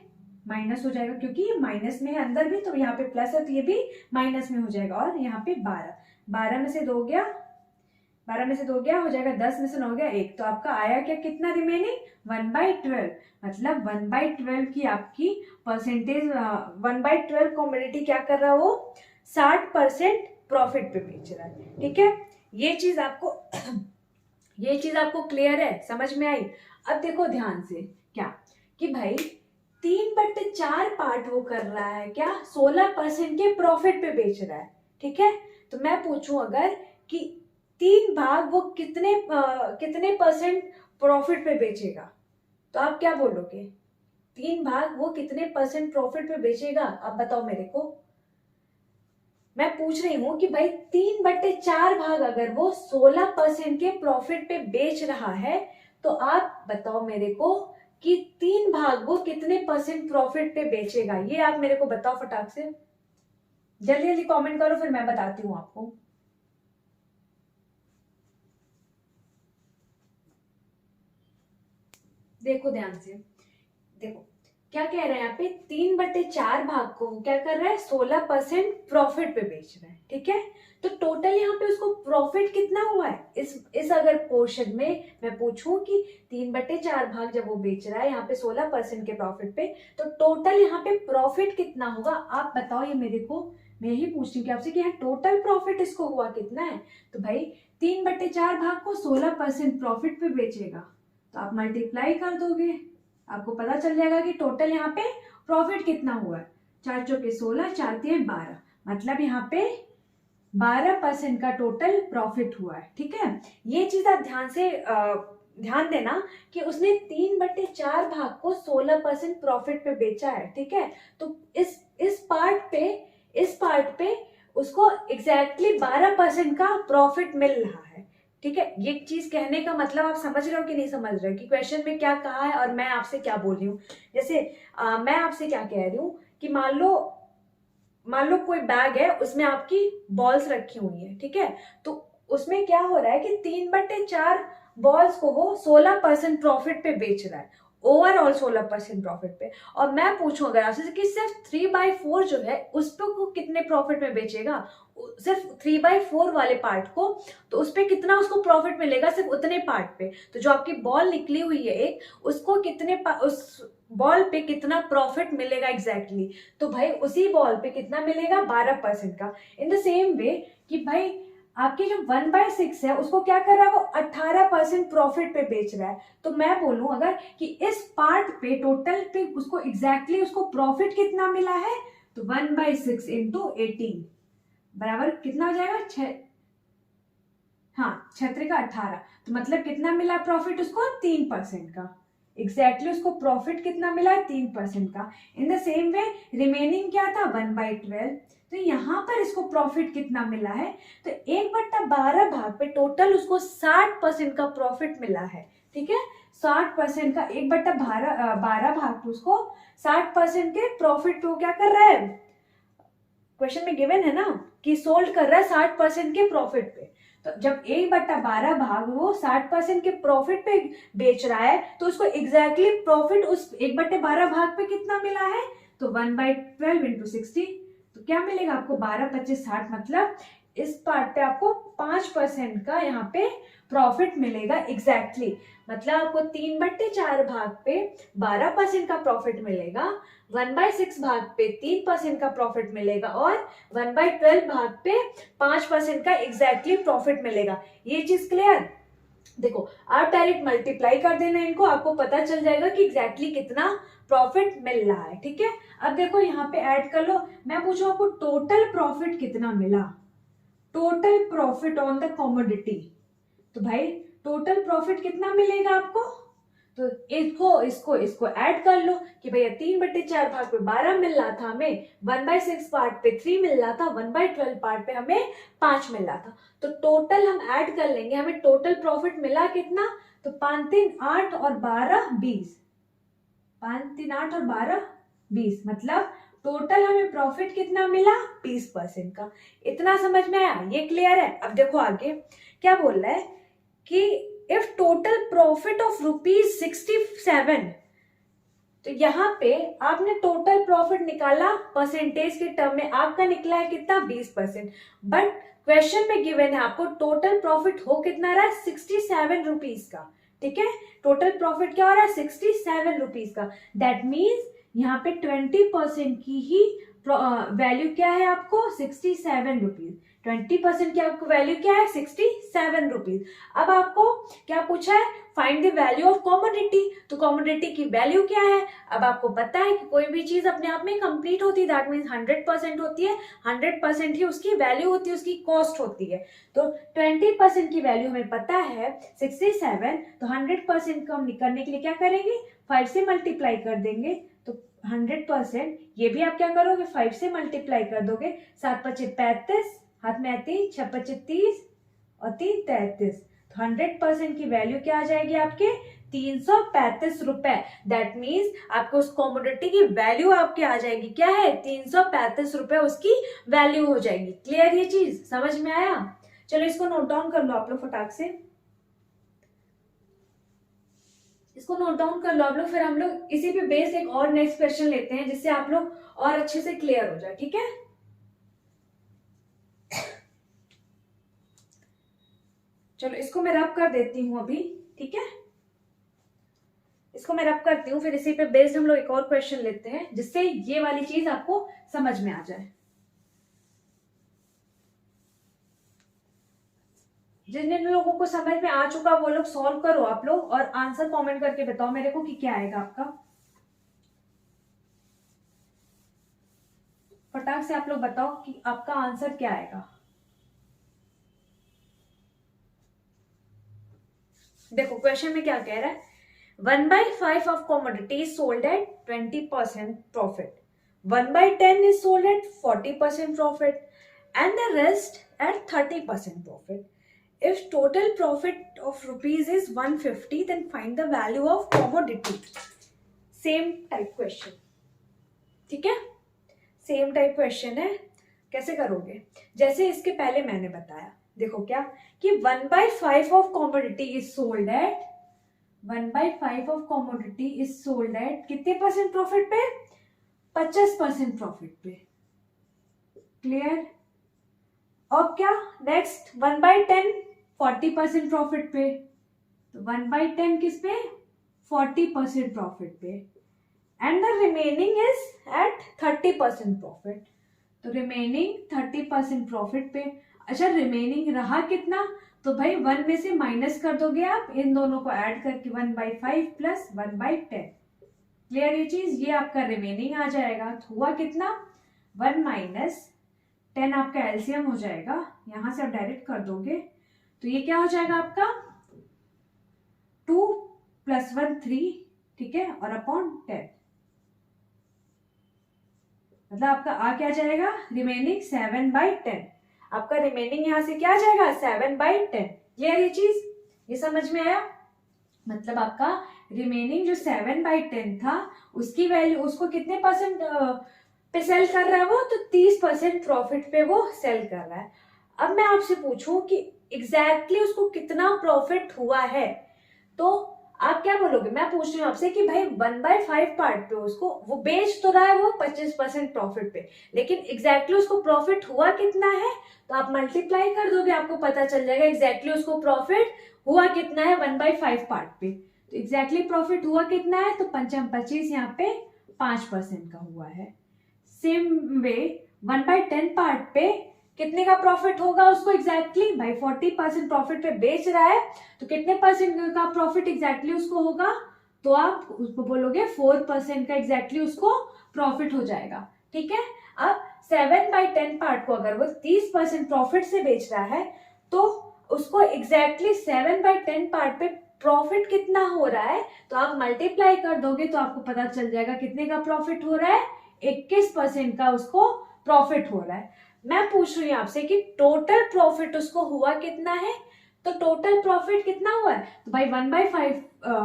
माइनस हो जाएगा क्योंकि ये माइनस में है अंदर भी, तो यहाँ पे प्लस है तो ये भी माइनस में हो जाएगा। और यहाँ पे 12 में से 2 गया, 12 में से 2 गया, हो जाएगा 10 में से 9 गया 1, तो आपका आया क्या कितना रिमेनिंग, 1/12, मतलब 1/12 की आपकी परसेंटेज, 1/12 कॉमोडिटी क्या कर रहा है वो, 60% प्रॉफिट पे बेच रहा है, ठीक है। ये चीज आपको ये चीज आपको क्लियर है, समझ में आई। अब देखो ध्यान से क्या, कि भाई 3/4 पार्ट वो कर रहा है क्या, 16% के प्रॉफिट पे बेच रहा है, ठीक है। तो मैं पूछूं अगर कि 3 भाग वो कितने परसेंट प्रॉफिट पे बेचेगा, तो आप क्या बोलोगे, 3 भाग वो कितने परसेंट प्रॉफिट पे बेचेगा, आप बताओ मेरे को। मैं पूछ रही हूं कि भाई 3/4 भाग अगर वो 16% के प्रॉफिट पे बेच रहा है, तो आप बताओ मेरे को कि 3 भाग वो कितने परसेंट प्रॉफिट पे बेचेगा, ये आप मेरे को बताओ फटाक से, जल्दी जल्दी कमेंट करो, फिर मैं बताती हूँ आपको। देखो ध्यान से, देखो क्या कह रहा है यहाँ पे, 3/4 भाग को वो क्या कर रहा है, 16% प्रॉफिट पे बेच रहा है, ठीक है। तो टोटल यहाँ पे उसको प्रॉफिट कितना हुआ है, इस अगर पोर्शन में मैं पूछूं कि 3/4 भाग जब वो बेच रहा है यहाँ पे 16% के प्रॉफिट पे, तो टोटल यहाँ पे प्रॉफिट कितना होगा, आप बताओ। ये मेरे को, मैं यही पूछ रही हूँ कि आपसे कि यहाँ टोटल प्रॉफिट इसको हुआ कितना है। तो भाई 3/4 भाग को 16% प्रॉफिट पे बेचेगा, तो आप मल्टीप्लाई कर दोगे, आपको पता चल जाएगा कि टोटल यहाँ पे प्रॉफिट कितना हुआ है। 4 चौके 16, 4 तिये 12, मतलब यहाँ पे 12% का टोटल प्रॉफिट हुआ है, ठीक है। ये चीज आप ध्यान देना कि उसने 3/4 भाग को 16% प्रॉफिट पे बेचा है, ठीक है। तो इस पार्ट पे उसको एग्जैक्टली 12% का प्रॉफिट मिल रहा है, ठीक है। ये चीज कहने का मतलब आप समझ रहे हो कि नहीं समझ रहे हो कि क्वेश्चन में क्या कहा है और मैं आपसे क्या बोल रही हूँ। जैसे मैं आपसे क्या कह रही हूँ कि मान लो कोई बैग है, उसमें आपकी बॉल्स रखी हुई है, ठीक है। तो उसमें क्या हो रहा है कि 3/4 बॉल्स को वो 16% प्रॉफिट पे बेच रहा है, ओवरऑल 16% प्रॉफिट पे। और मैं पूछूं अगर आपसे कि सिर्फ 3/4 जो है उस पे को कितने प्रॉफिट में बेचेगा, सिर्फ 3/4 वाले पार्ट को, तो उस पे कितना उसको प्रॉफिट मिलेगा, सिर्फ उतने पार्ट पे। तो जो आपकी बॉल निकली हुई है एक, उसको उस बॉल पे कितना प्रॉफिट मिलेगा एग्जैक्टली, तो भाई उसी बॉल पे कितना मिलेगा, 12% का। इन द सेम वे कि भाई आपके जो 1/6 है उसको क्या कर रहा है, वो 18% प्रॉफिट पे बेच रहा है। तो मैं बोलूं अगर कि इस पार्ट पे टोटल पे उसको एग्जैक्टली उसको प्रॉफिट कितना मिला है, तो 1/6 इंटू 18 बराबर कितना हो जाएगा, 6 का 18, तो मतलब कितना मिला प्रॉफिट उसको, 3% का। एग्जैक्टली उसको प्रॉफिट कितना मिला है, 3% का। In the same way remaining क्या था, 1/12। तो यहाँ पर इसको प्रॉफिट कितना मिला है, तो 1/12 भाग पे टोटल उसको 60% का प्रॉफिट मिला है, ठीक है। 60% का 1/12 भाग पे उसको 60% के प्रॉफिट पे वो क्या कर रहा है, क्वेश्चन में गिवन है ना कि सोल्ड कर रहा है 60% के प्रॉफिट पे। तो जब 1/12 भाग वो 60% के प्रॉफिट पे बेच रहा है, तो उसको एग्जैक्टली प्रॉफिट उस 1/12 भाग पे कितना मिला है, तो 1/12 इंटू 60, तो क्या मिलेगा आपको, 12, 25, 60, मतलब इस पार्ट पे आपको 5% का यहाँ पे प्रॉफिट मिलेगा एग्जैक्टली। मतलब आपको 3/4 भाग पे 12% का प्रॉफिट मिलेगा, 1/6 भाग पे 3% का प्रॉफिट मिलेगा, और 1/12 भाग पे 5% का एग्जैक्टली प्रॉफिट मिलेगा। ये चीज क्लियर। देखो आप डायरेक्ट मल्टीप्लाई कर देना इनको, आपको पता चल जाएगा कि एग्जैक्टली कितना प्रॉफिट मिल रहा है, ठीक है। अब देखो यहाँ पे ऐड कर लो, मैं पूछूं आपको टोटल प्रॉफिट कितना मिला, total profit on the commodity, तो भाई टोटल प्रॉफिट कितना मिलेगा आपको, तो इसको ऐड कर लो कि भैया 3/4 भाग पे 12 मिल रहा था हमें, 1/6 पार्ट पे 3 मिल रहा था, 1/12 पार्ट पे हमें 5 मिल रहा था। तो टोटल हम ऐड कर लेंगे, हमें टोटल प्रॉफिट मिला कितना, तो 5 3 8 और 12 20, 5 3 8 और 12 20, मतलब टोटल हमें प्रॉफिट कितना मिला, 20% का। इतना समझ में आया, ये क्लियर है। अब देखो आगे क्या बोल रहा है कि इफ टोटल प्रॉफिट ऑफ ₹67, तो यहाँ पे आपने टोटल प्रॉफिट निकाला परसेंटेज के टर्म में, आपका निकला है कितना, 20%। बट क्वेश्चन में गिवन है आपको टोटल प्रॉफिट हो कितना रहा है, 67 रुपीज का, ठीक है। टोटल प्रॉफिट क्या हो रहा है, 67 रुपीज का। दैट मीन्स यहाँ पे 20% की ही वैल्यू क्या है आपको, 67 रुपीज। 20% की आपको वैल्यू क्या है, 67 रुपीज। अब आपको क्या पूछा है, find the value of commodity, तो कॉमोडिटी की वैल्यू क्या है। अब आपको पता है कि कोई भी चीज अपने आप में कंप्लीट होती है, दैट मीन्स 100% होती है, 100% ही उसकी वैल्यू होती है, उसकी कॉस्ट होती है। तो 20% की वैल्यू हमें पता है 67, तो 100% को हम करने के लिए क्या करेंगे, 5 से मल्टीप्लाई कर देंगे। तो 100%, ये भी आप क्या करोगे, 5 से मल्टीप्लाई कर दोगे, 7 5 35, हाथ में 3, 6 5 30 और 3 33, तो 100% की वैल्यू क्या आ जाएगी आपके, 335 रुपए। दैट मीन्स आपको उस कॉमोडिटी की वैल्यू आपके आ जाएगी, क्या है, 335 रुपए उसकी वैल्यू हो जाएगी। क्लियर, ये चीज समझ में आया। चलो इसको नोट डाउन कर लो आप लोग फटाक से। इसको नोट डाउन कर लो आप लोग, फिर हम लोग इसी पे बेस्ड एक और नेक्स्ट क्वेश्चन लेते हैं जिससे आप लोग और अच्छे से क्लियर हो जाए, ठीक है। चलो इसको मैं रब कर देती हूँ अभी, ठीक है, इसको मैं रब करती हूँ, फिर इसी पे बेस्ड हम लोग एक और क्वेश्चन लेते हैं जिससे ये वाली चीज आपको समझ में आ जाए। जिन जिन लोगों को समझ में आ चुका वो लोग सॉल्व करो आप लोग, और आंसर कमेंट करके बताओ मेरे को कि क्या आएगा आपका। फटाक से आप लोग बताओ कि आपका आंसर क्या आएगा। देखो क्वेश्चन में क्या कह रहा है, 1/5 of commodity is sold at 20% profit, 1/10 is sold at 40% profit, and the rest at 30% profit. If total profit of rupees is 150, then find the value of commodity. Same type question, ठीक है, same type question है। कैसे करोगे, जैसे इसके पहले मैंने बताया, देखो क्या कि 1/5 of commodity is sold at 1/5 of commodity is sold at कितने परसेंट प्रॉफिट पे, 50% प्रॉफिट पे, क्लियर। अब क्या नेक्स्ट 1/10 40% प्रॉफिट पे, तो 1/10 किस पे, 40% प्रॉफिट पे, and the remaining is at 30% profit, तो रिमेनिंग 30% प्रॉफिट पे। अच्छा रिमेनिंग रहा कितना, तो भाई 1 में से माइनस कर दोगे आप इन दोनों को ऐड करके, 1/5 प्लस 1/10, क्लियर ये चीज, ये आपका रिमेनिंग आ जाएगा। तो हुआ कितना, 1 माइनस 10 आपका एलसीएम हो जाएगा, यहां से आप डायरेक्ट कर दोगे, तो ये क्या हो जाएगा आपका 2 + 1 3, ठीक है, और अपॉन 10, मतलब आपका आ क्या जाएगा, रिमेनिंग 7/10, आपका रिमेनिंग यहां से क्या आ जाएगा 7/10, क्लियर ये चीज, ये समझ में आया। मतलब आपका रिमेनिंग जो 7/10 था उसकी वैल्यू, उसको कितने परसेंट पे सेल कर रहा है वो, तो 30% प्रॉफिट पे वो सेल कर रहा है। अब मैं आपसे पूछूं कि एग्जैक्टली उसको कितना प्रॉफिट हुआ है, तो आप क्या बोलोगे, मैं पूछ रही हूँ आपसे कि भाई 1/5 पार्ट पे उसको वो बेच तो रहा है वो 25% प्रॉफिट पे, लेकिन एग्जैक्टली उसको प्रॉफिट हुआ कितना है, तो आप मल्टीप्लाई कर दोगे, आपको पता चल जाएगा एग्जैक्टली उसको प्रॉफिट हुआ कितना है 1/5 पार्ट पे। तो एग्जैक्टली प्रॉफिट हुआ कितना है, तो 5 25 यहाँ पे 5% का हुआ है। सेम वे 1/10 पार्ट पे कितने का प्रॉफिट होगा उसको एग्जैक्टली, भाई 40% प्रॉफिट पे बेच रहा है, तो कितने परसेंट का प्रॉफिट एग्जैक्टली उसको होगा, तो आप उसको बोलोगे 4% का एग्जैक्टली उसको प्रॉफिट हो जाएगा, ठीक है। अब 7/10 पार्ट को अगर वो 30% प्रॉफिट से बेच रहा है, तो उसको एग्जैक्टली 7/10 पार्ट पे प्रॉफिट कितना हो रहा है, तो आप मल्टीप्लाई कर दोगे तो आपको पता चल जाएगा कितने का प्रॉफिट हो रहा है, 21% का उसको प्रॉफिट हो रहा है। मैं पूछ रही हूँ आपसे कि टोटल प्रॉफिट उसको हुआ कितना है, तो टोटल प्रॉफिट कितना हुआ है, तो भाई 1/5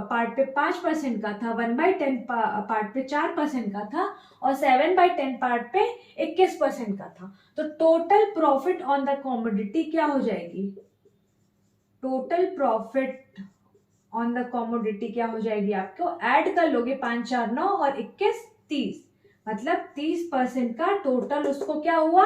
पार्ट पे 5% का था, 1/10 पार्ट पे 4% का था, और 7/10 पार्ट पे 21% का था, तो total profit on the commodity क्या हो जाएगी, total profit on the commodity क्या हो जाएगी, आपको ऐड कर लोगे 5 4 9 और 21 30, मतलब 30% का टोटल उसको क्या हुआ,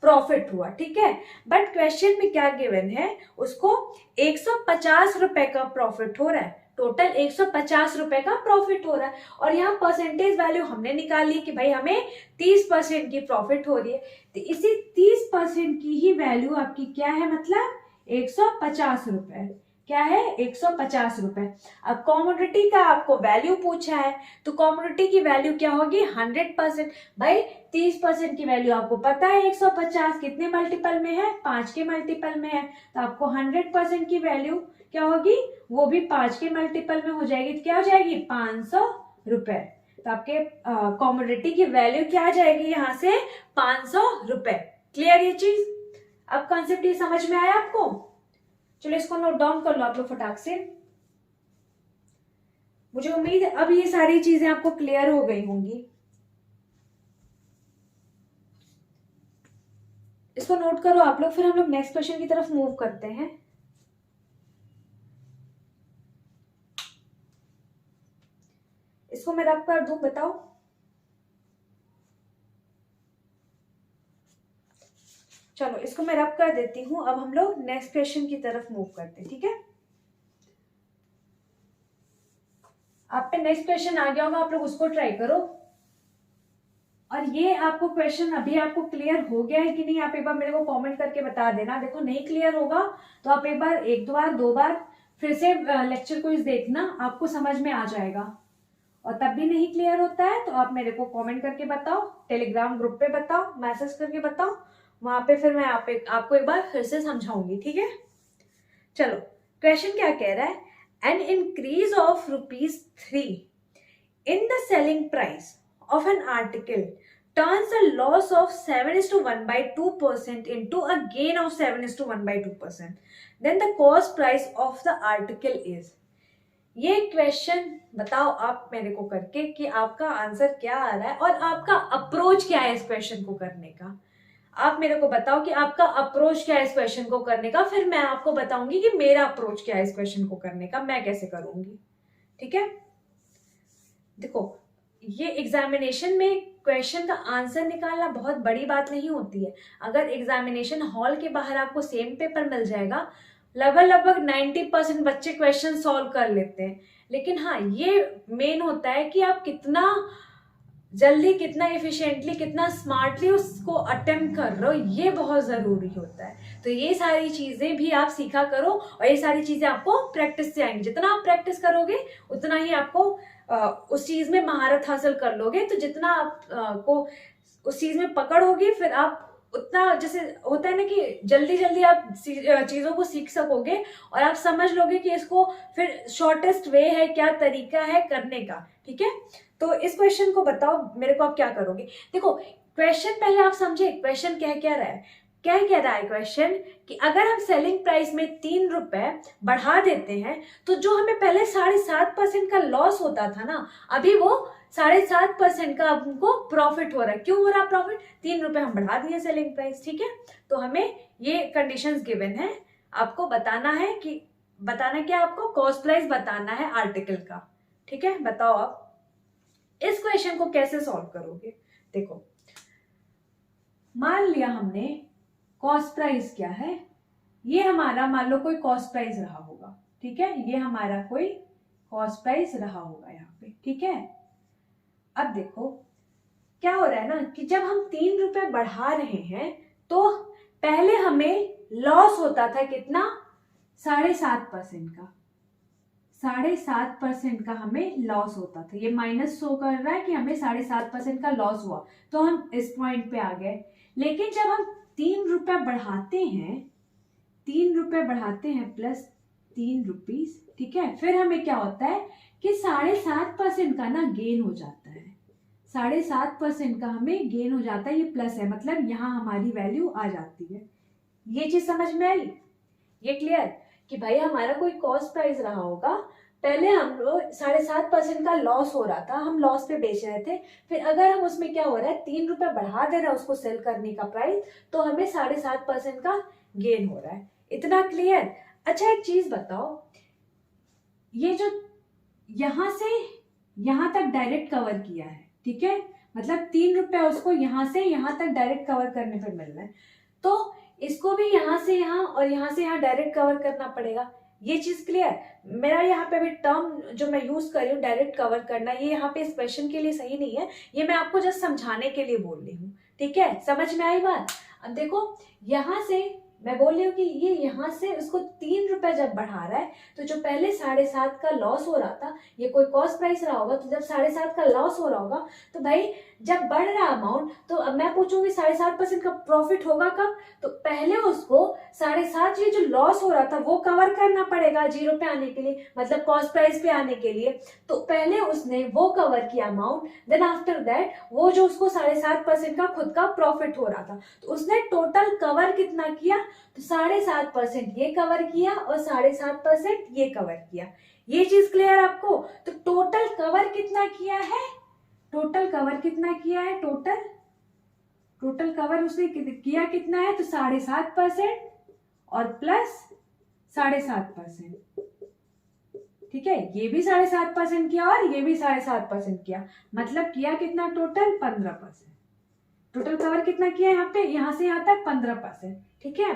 प्रॉफिट हुआ, ठीक है। बट क्वेश्चन में क्या गिवन है, उसको 150 रुपए का प्रॉफिट हो रहा है, टोटल 150 रुपए का प्रॉफिट हो रहा है, और यहाँ परसेंटेज वैल्यू हमने निकाली कि भाई हमें 30% की प्रॉफिट हो रही है, तो इसी 30% की ही वैल्यू आपकी क्या है, मतलब 150 रुपए, क्या है 150 रुपए। अब कॉमोडिटी का आपको वैल्यू पूछा है, तो कॉमोडिटी की वैल्यू क्या होगी 100%, भाई 30% की वैल्यू आपको पता है 150 कितने मल्टीपल में है, 5 के मल्टीपल में है, तो आपको 100% की वैल्यू क्या होगी, वो भी 5 के मल्टीपल में हो जाएगी, तो क्या हो जाएगी 500 रुपए। तो आपके कॉमोडिटी की वैल्यू क्या आ जाएगी यहाँ से 500 रुपए, क्लियर ये चीज। अब कॉन्सेप्ट ये समझ में आया आपको, चलो इसको नोट डाउन कर लो आप लोग फटाक से। मुझे उम्मीद है अब ये सारी चीजें आपको क्लियर हो गई होंगी। इसको नोट करो आप लोग, फिर हम लोग नेक्स्ट क्वेश्चन की तरफ मूव करते हैं। इसको मैं रब कर दूं, बताओ। चलो इसको मैं रब कर देती हूँ। अब हम लोग नेक्स्ट क्वेश्चन की तरफ मूव करते हैं, ठीक है। आप पे नेक्स्ट क्वेश्चन आ गया होगा, आप लोग उसको ट्राई करो। और ये आपको क्वेश्चन अभी आपको क्लियर हो गया है कि नहीं, आप एक बार मेरे को कमेंट करके बता देना। देखो नहीं क्लियर होगा तो आप एक बार, एक दो बार, दो बार फिर से लेक्चर को इस देखना, आपको समझ में आ जाएगा। और तब भी नहीं क्लियर होता है तो आप मेरे को कमेंट करके बताओ, टेलीग्राम ग्रुप पे बताओ, मैसेज करके बताओ, वहां पे फिर मैं आपको एक बार फिर से समझाऊंगी, ठीक है। चलो क्वेश्चन क्या कह रहा है, an increase of ₹3 in the selling price of an article turns a loss of 7:1/2% into a gain of 7:1/2%, then the cost price of the article is। ये क्वेश्चन बताओ आप मेरे को करके कि आपका आंसर क्या आ रहा है और आपका अप्रोच क्या है इस क्वेश्चन को करने का। आप मेरे को बताओ कि आपका अप्रोच क्या है इस क्वेश्चन को करने का, फिर मैं आपको बताऊंगी कि मेरा अप्रोच क्या है इस क्वेश्चन को करने का, मैं कैसे करूंगी, ठीक है। देखो ये एग्जामिनेशन में क्वेश्चन का आंसर निकालना बहुत बड़ी बात नहीं होती है। अगर एग्जामिनेशन हॉल के बाहर आपको सेम पेपर मिल जाएगा, लगभग 90% बच्चे क्वेश्चन सॉल्व कर लेते हैं। लेकिन हाँ ये मेन होता है कि आप कितना जल्दी, कितना एफिशिएंटली, कितना स्मार्टली उसको अटेम्प्ट कर रहे हो, ये बहुत जरूरी होता है। तो ये सारी चीजें भी आप सीखा करो और ये सारी चीजें आपको प्रैक्टिस से आएंगी। जितना आप प्रैक्टिस करोगे उतना ही आपको उस चीज में महारत हासिल कर लोगे। तो जितना आपको उस चीज में पकड़ होगी, फिर आप उतना, जैसे होता है ना कि जल्दी जल्दी आप चीजों को सीख सकोगे और आप समझ लोगे कि इसको फिर शॉर्टेस्ट वे है, क्या तरीका है करने का, ठीक है। तो इस क्वेश्चन को बताओ मेरे को, आप क्या करोगे। देखो क्वेश्चन पहले आप समझे, क्वेश्चन क्या रहा है, क्या कह रहा है क्वेश्चन कि अगर हम सेलिंग प्राइस में 3 रुपए बढ़ा देते हैं तो जो हमें पहले 7.5% का लॉस होता था ना, अभी वो 7.5% का हमको प्रॉफिट हो रहा है। क्यों हो रहा है प्रॉफिट, 3 रुपए हम बढ़ा दिए सेलिंग प्राइस, ठीक है। तो हमें ये कंडीशंस गिवन है, आपको बताना है कि बताना क्या, आपको कॉस्ट प्राइस बताना है आर्टिकल का, ठीक है। बताओ आप इस क्वेश्चन को कैसे सॉल्व करोगे। देखो मान लिया हमने कॉस्ट प्राइस क्या है, ये हमारा मान लो कोई कॉस्ट प्राइस रहा होगा, ठीक है। ये हमारा कोई कॉस्ट प्राइस रहा होगा यहाँ पे, ठीक है। अब देखो क्या हो रहा है ना कि जब हम 3 रुपए बढ़ा रहे हैं तो पहले हमें लॉस होता था कितना, 7.5% का, 7.5% का हमें लॉस होता था। ये माइनस शो कर रहा है कि हमें 7.5% का लॉस हुआ, तो हम इस पॉइंट पे आ गए। लेकिन जब हम 3 रुपए बढ़ाते हैं, 3 रुपए बढ़ाते हैं प्लस 3 रुपीज, ठीक है, फिर हमें क्या होता है कि 7.5% का ना गेन हो जाता है, 7.5% का हमें गेन हो जाता है। ये प्लस है, मतलब यहाँ हमारी वैल्यू आ जाती है। ये चीज समझ में आई, ये क्लियर कि भाई हमारा कोई कॉस्ट प्राइस रहा होगा, पहले हम लोग 7.5% का लॉस हो रहा था, हम लॉस पे बेच रहे थे। फिर अगर हम उसमें क्या हो रहा है, 3 रुपए बढ़ा दे रहा है उसको सेल करने का प्राइस, तो हमें 7.5% का गेन हो रहा है। इतना क्लियर। अच्छा एक चीज बताओ, ये जो यहां से यहां तक डायरेक्ट कवर किया है, ठीक है, मतलब 3 रुपए उसको यहां से यहां तक डायरेक्ट कवर करने पे मिल रहा है, तो इसको भी यहां से यहां और यहां से यहां डायरेक्ट कवर करना पड़ेगा। ये चीज क्लियर। मेरा यहाँ पे भी टर्म जो मैं यूज कर रही हूँ डायरेक्ट कवर करना, ये यहाँ पे इस क्वेश्चन के लिए सही नहीं है, ये मैं आपको जस्ट समझाने के लिए बोल रही हूँ, ठीक है। समझ में आई बात। अब देखो यहां से मैं बोल रही हूँ कि ये यहाँ से उसको 3 रुपए जब बढ़ा रहा है, तो जो पहले 7.5 का लॉस हो रहा था, ये कोई कॉस्ट प्राइस रहा होगा, तो जब 7.5 का लॉस हो रहा होगा, तो भाई जब बढ़ रहा अमाउंट, तो अब मैं पूछूंगी 7.5% का प्रॉफिट होगा कब, तो पहले उसको 7.5 ये जो लॉस हो रहा था वो कवर करना पड़ेगा 0 पे आने के लिए, मतलब कॉस्ट प्राइस पे आने के लिए। तो पहले उसने वो कवर किया अमाउंट, देन आफ्टर दैट वो जो उसको 7.5% का खुद का प्रॉफिट हो रहा था, तो उसने टोटल कवर कितना किया, तो 7.5% ये कवर किया और 7.5% ये कवर किया। ये चीज क्लियर आपको। तो टोटल कवर कितना किया है, टोटल कवर कितना किया है, टोटल कवर उसने किया कितना है, तो 7.5% और प्लस 7.5%, ठीक है, ये भी 7.5% किया और ये भी 7.5% किया, मतलब किया कितना टोटल 15%। टोटल कवर कितना किया यहाँ पे, यहाँ से यहाँ तक 15%। ठीक है,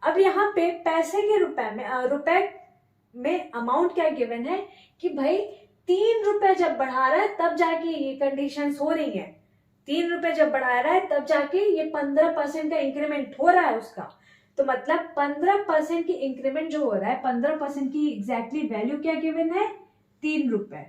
अब यहाँ पे पैसे के रुपए में अमाउंट क्या गिवन है कि भाई 3 रुपए जब बढ़ा रहा है तब जाके ये कंडीशंस हो रही है। 3 रुपए जब बढ़ा रहा है तब जाके ये 15% का इंक्रीमेंट हो रहा है उसका। तो मतलब 15% की इंक्रीमेंट जो हो रहा है, 15% की एग्जैक्टली वैल्यू क्या गिवन है, 3 रुपए।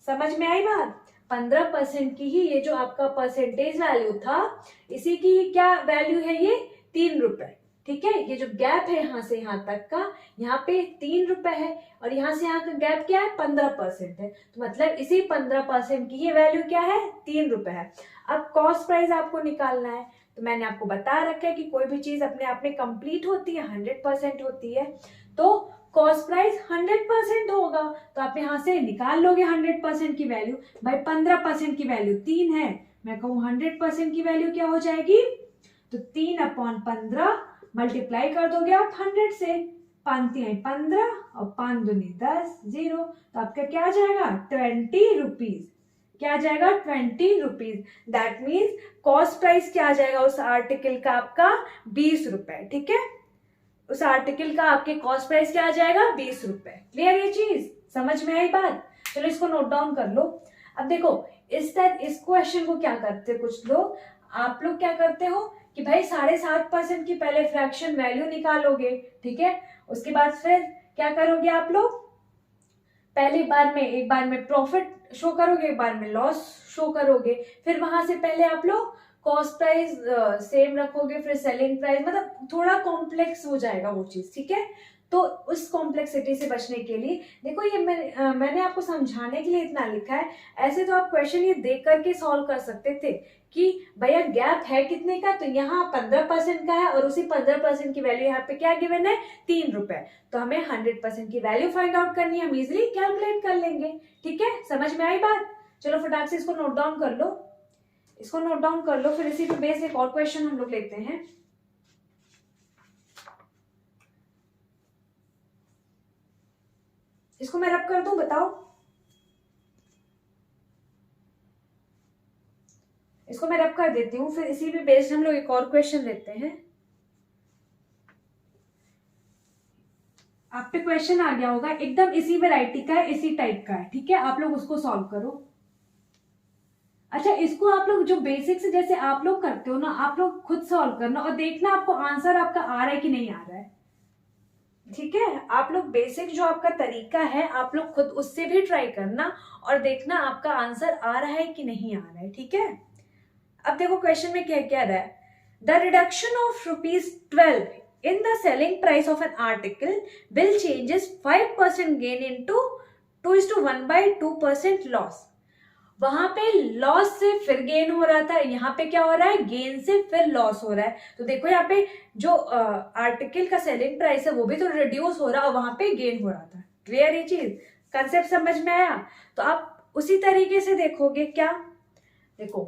समझ में आई बात? 15% की ही ये जो आपका परसेंटेज वैल्यू था, इसी की क्या वैल्यू है, ये 3 रुपए। ठीक है, ये जो गैप है यहाँ से यहाँ तक का, यहाँ पे 3 रुपए है और यहाँ से यहाँ का गैप क्या है, 15% है। तो मतलब इसी 15% की ये वैल्यू क्या है, 3 रुपए है। अब कॉस्ट प्राइस आपको निकालना है, तो मैंने आपको बता रखा है कि कोई भी चीज अपने आप में कंप्लीट होती है 100% होती है, तो कॉस्ट प्राइस 100% होगा। तो आप यहाँ से निकाल लोगे 100% की वैल्यू। भाई 15% की वैल्यू 3 है, मैं कहूँ 100% की वैल्यू क्या हो जाएगी, तो 3/15 मल्टीप्लाई कर दोगे आप 100 से, 5 3 15 और 5 दूनी 10, 0। तो आपका क्या आ जाएगा, 20 रुपीज। क्या आ जाएगा, 20 rupees. That means cost price क्या आ जाएगा उस आर्टिकल का, आपका 20 रुपए। ठीक है, उस आर्टिकल का आपके कॉस्ट प्राइस क्या आ जाएगा, 20 रुपए। क्लियर ये चीज, समझ में आई बात? चलो इसको नोट डाउन कर लो। अब देखो इस क्वेश्चन को क्या करते हैं कुछ लोग, आप लोग क्या करते हो कि भाई 7.5% की पहले फ्रैक्शन वैल्यू निकालोगे। ठीक है, उसके बाद फिर क्या करोगे आप लोग, पहले एक बार में प्रॉफिट शो करोगे, एक बार में लॉस शो करोगे, फिर वहां से पहले आप लोग कॉस्ट प्राइस सेम रखोगे, फिर सेलिंग प्राइस, मतलब थोड़ा कॉम्प्लेक्स हो जाएगा वो चीज। ठीक है, तो उस कॉम्प्लेक्सिटी से बचने के लिए देखो ये मैंने आपको समझाने के लिए इतना लिखा है। ऐसे तो आप क्वेश्चन ये देख करके सॉल्व कर सकते थे कि भैया गैप है कितने का, तो यहाँ 15% का है और उसी 15% की वैल्यू यहाँ पे क्या गिवन है, 3 रुपए। तो हमें 100% की वैल्यू फाइंड आउट करनी है, हम इजिली कैलकुलेट कर लेंगे। ठीक है, समझ में आई बात? चलो फटाक से इसको नोट डाउन कर लो, इसको नोट डाउन कर लो, फिर इसी पे बेस एक और क्वेश्चन हम लोग लेते हैं। इसको मैं रब कर दूं, बताओ? इसको मैं रब कर देती हूँ, फिर इसी पे बेस्ड हम लोग एक और क्वेश्चन लेते हैं। आप पे क्वेश्चन आ गया होगा, एकदम इसी वैरायटी का है, इसी टाइप का है। ठीक है, आप लोग उसको सॉल्व करो। अच्छा, इसको आप लोग जो बेसिक्स जैसे आप लोग करते हो ना, आप लोग खुद सॉल्व करना और देखना आपको आंसर आपका आ रहा है कि नहीं आ रहा है। ठीक है, आप लोग बेसिक जो आपका तरीका है आप लोग खुद उससे भी ट्राई करना और देखना आपका आंसर आ रहा है कि नहीं आ रहा है। ठीक है, अब देखो क्वेश्चन में क्या क्या रहा है, the reduction of ₹12 in the selling price of an article will changes 5% gain into 2:1/2% loss। वहां पे लॉस से फिर गेन हो रहा था, यहाँ पे क्या हो रहा है, गेन से फिर लॉस हो रहा है। तो देखो यहाँ पे जो आर्टिकल का सेलिंग प्राइस है वो भी तो रिड्यूस हो रहा है और वहां पे गेन हो रहा था। क्लियर ये चीज, कंसेप्ट समझ में आया? तो आप उसी तरीके से देखोगे। क्या देखो,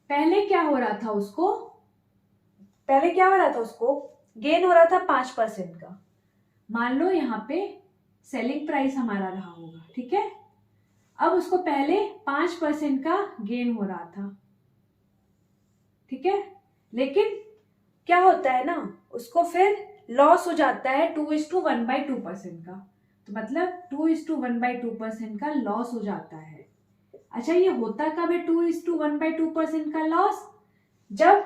पहले क्या हो रहा था उसको, गेन हो रहा था 5% का। मान लो यहाँ पे सेलिंग प्राइस हमारा रहा होगा। ठीक है, अब उसको पहले 5% का गेन हो रहा था। ठीक है, लेकिन क्या होता है ना, उसको फिर लॉस हो जाता है 2:1/2% का। तो मतलब 2:1/2% का लॉस हो जाता है। अच्छा, ये होता कब है 2:1/2% का लॉस, जब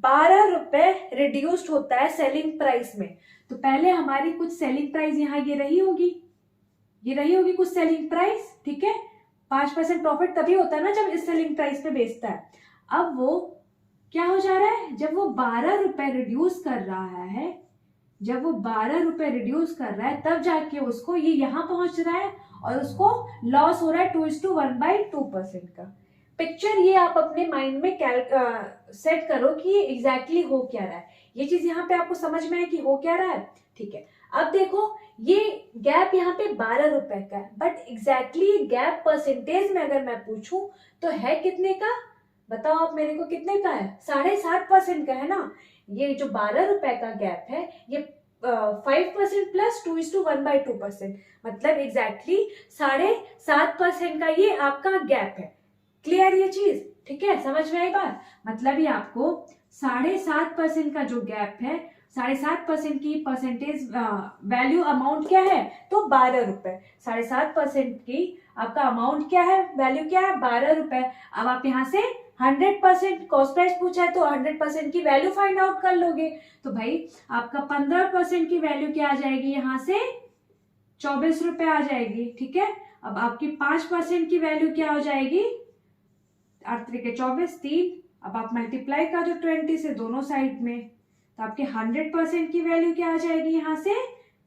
12 रुपए रिड्यूस्ड होता है सेलिंग प्राइस में। तो पहले हमारी कुछ सेलिंग प्राइस यहाँ ये रही होगी कुछ सेलिंग प्राइस। ठीक है, 5% प्रॉफिट तभी होता है ना जब इस सेलिंग प्राइस पे बेचता है। अब वो क्या हो जा रहा है, जब वो 12 रुपए रिड्यूस कर रहा है, तब जाके उसको ये यहाँ पहुंच रहा है और उसको लॉस हो रहा है 2:1/2% का। पिक्चर ये आप अपने माइंड में सेट करो कि ये एग्जैक्टली हो क्या रहा है। ये चीज यहाँ पे आपको समझ में है कि हो क्या रहा है? ठीक है, अब देखो ये गैप यहाँ पे 12 रुपए का है, बट एग्जैक्टली गैप परसेंटेज में अगर मैं पूछूं तो है कितने का, बताओ आप मेरे को, कितने का है? 7.5% का है ना। ये जो 12 रुपए का गैप है ये 5% प्लस 2:1/2%, मतलब एग्जैक्टली 7.5% का ये आपका गैप है। क्लियर ये चीज? ठीक है, समझ में आई बात? मतलब ये आपको 7.5% का जो गैप है, 7.5% की परसेंटेज वैल्यू अमाउंट क्या है? तो 12 रुपए। 7.5% की आपका अमाउंट क्या है, वैल्यू क्या है? 12 रुपए। अब आप यहाँ से 100% कॉस्ट प्राइस पूछा है तो 100% की वैल्यू फाइंड आउट कर लोगे। तो भाई आपका 15% की वैल्यू क्या आ जाएगी? यहाँ से 24 रुपए आ जाएगी। ठीक है, अब आपकी 5% की वैल्यू क्या हो जाएगी? 8 3 24, 3। अब आप मल्टीप्लाई कर दो 20 से दोनों साइड में, तो आपके 100% की वैल्यू क्या आ जाएगी यहाँ से?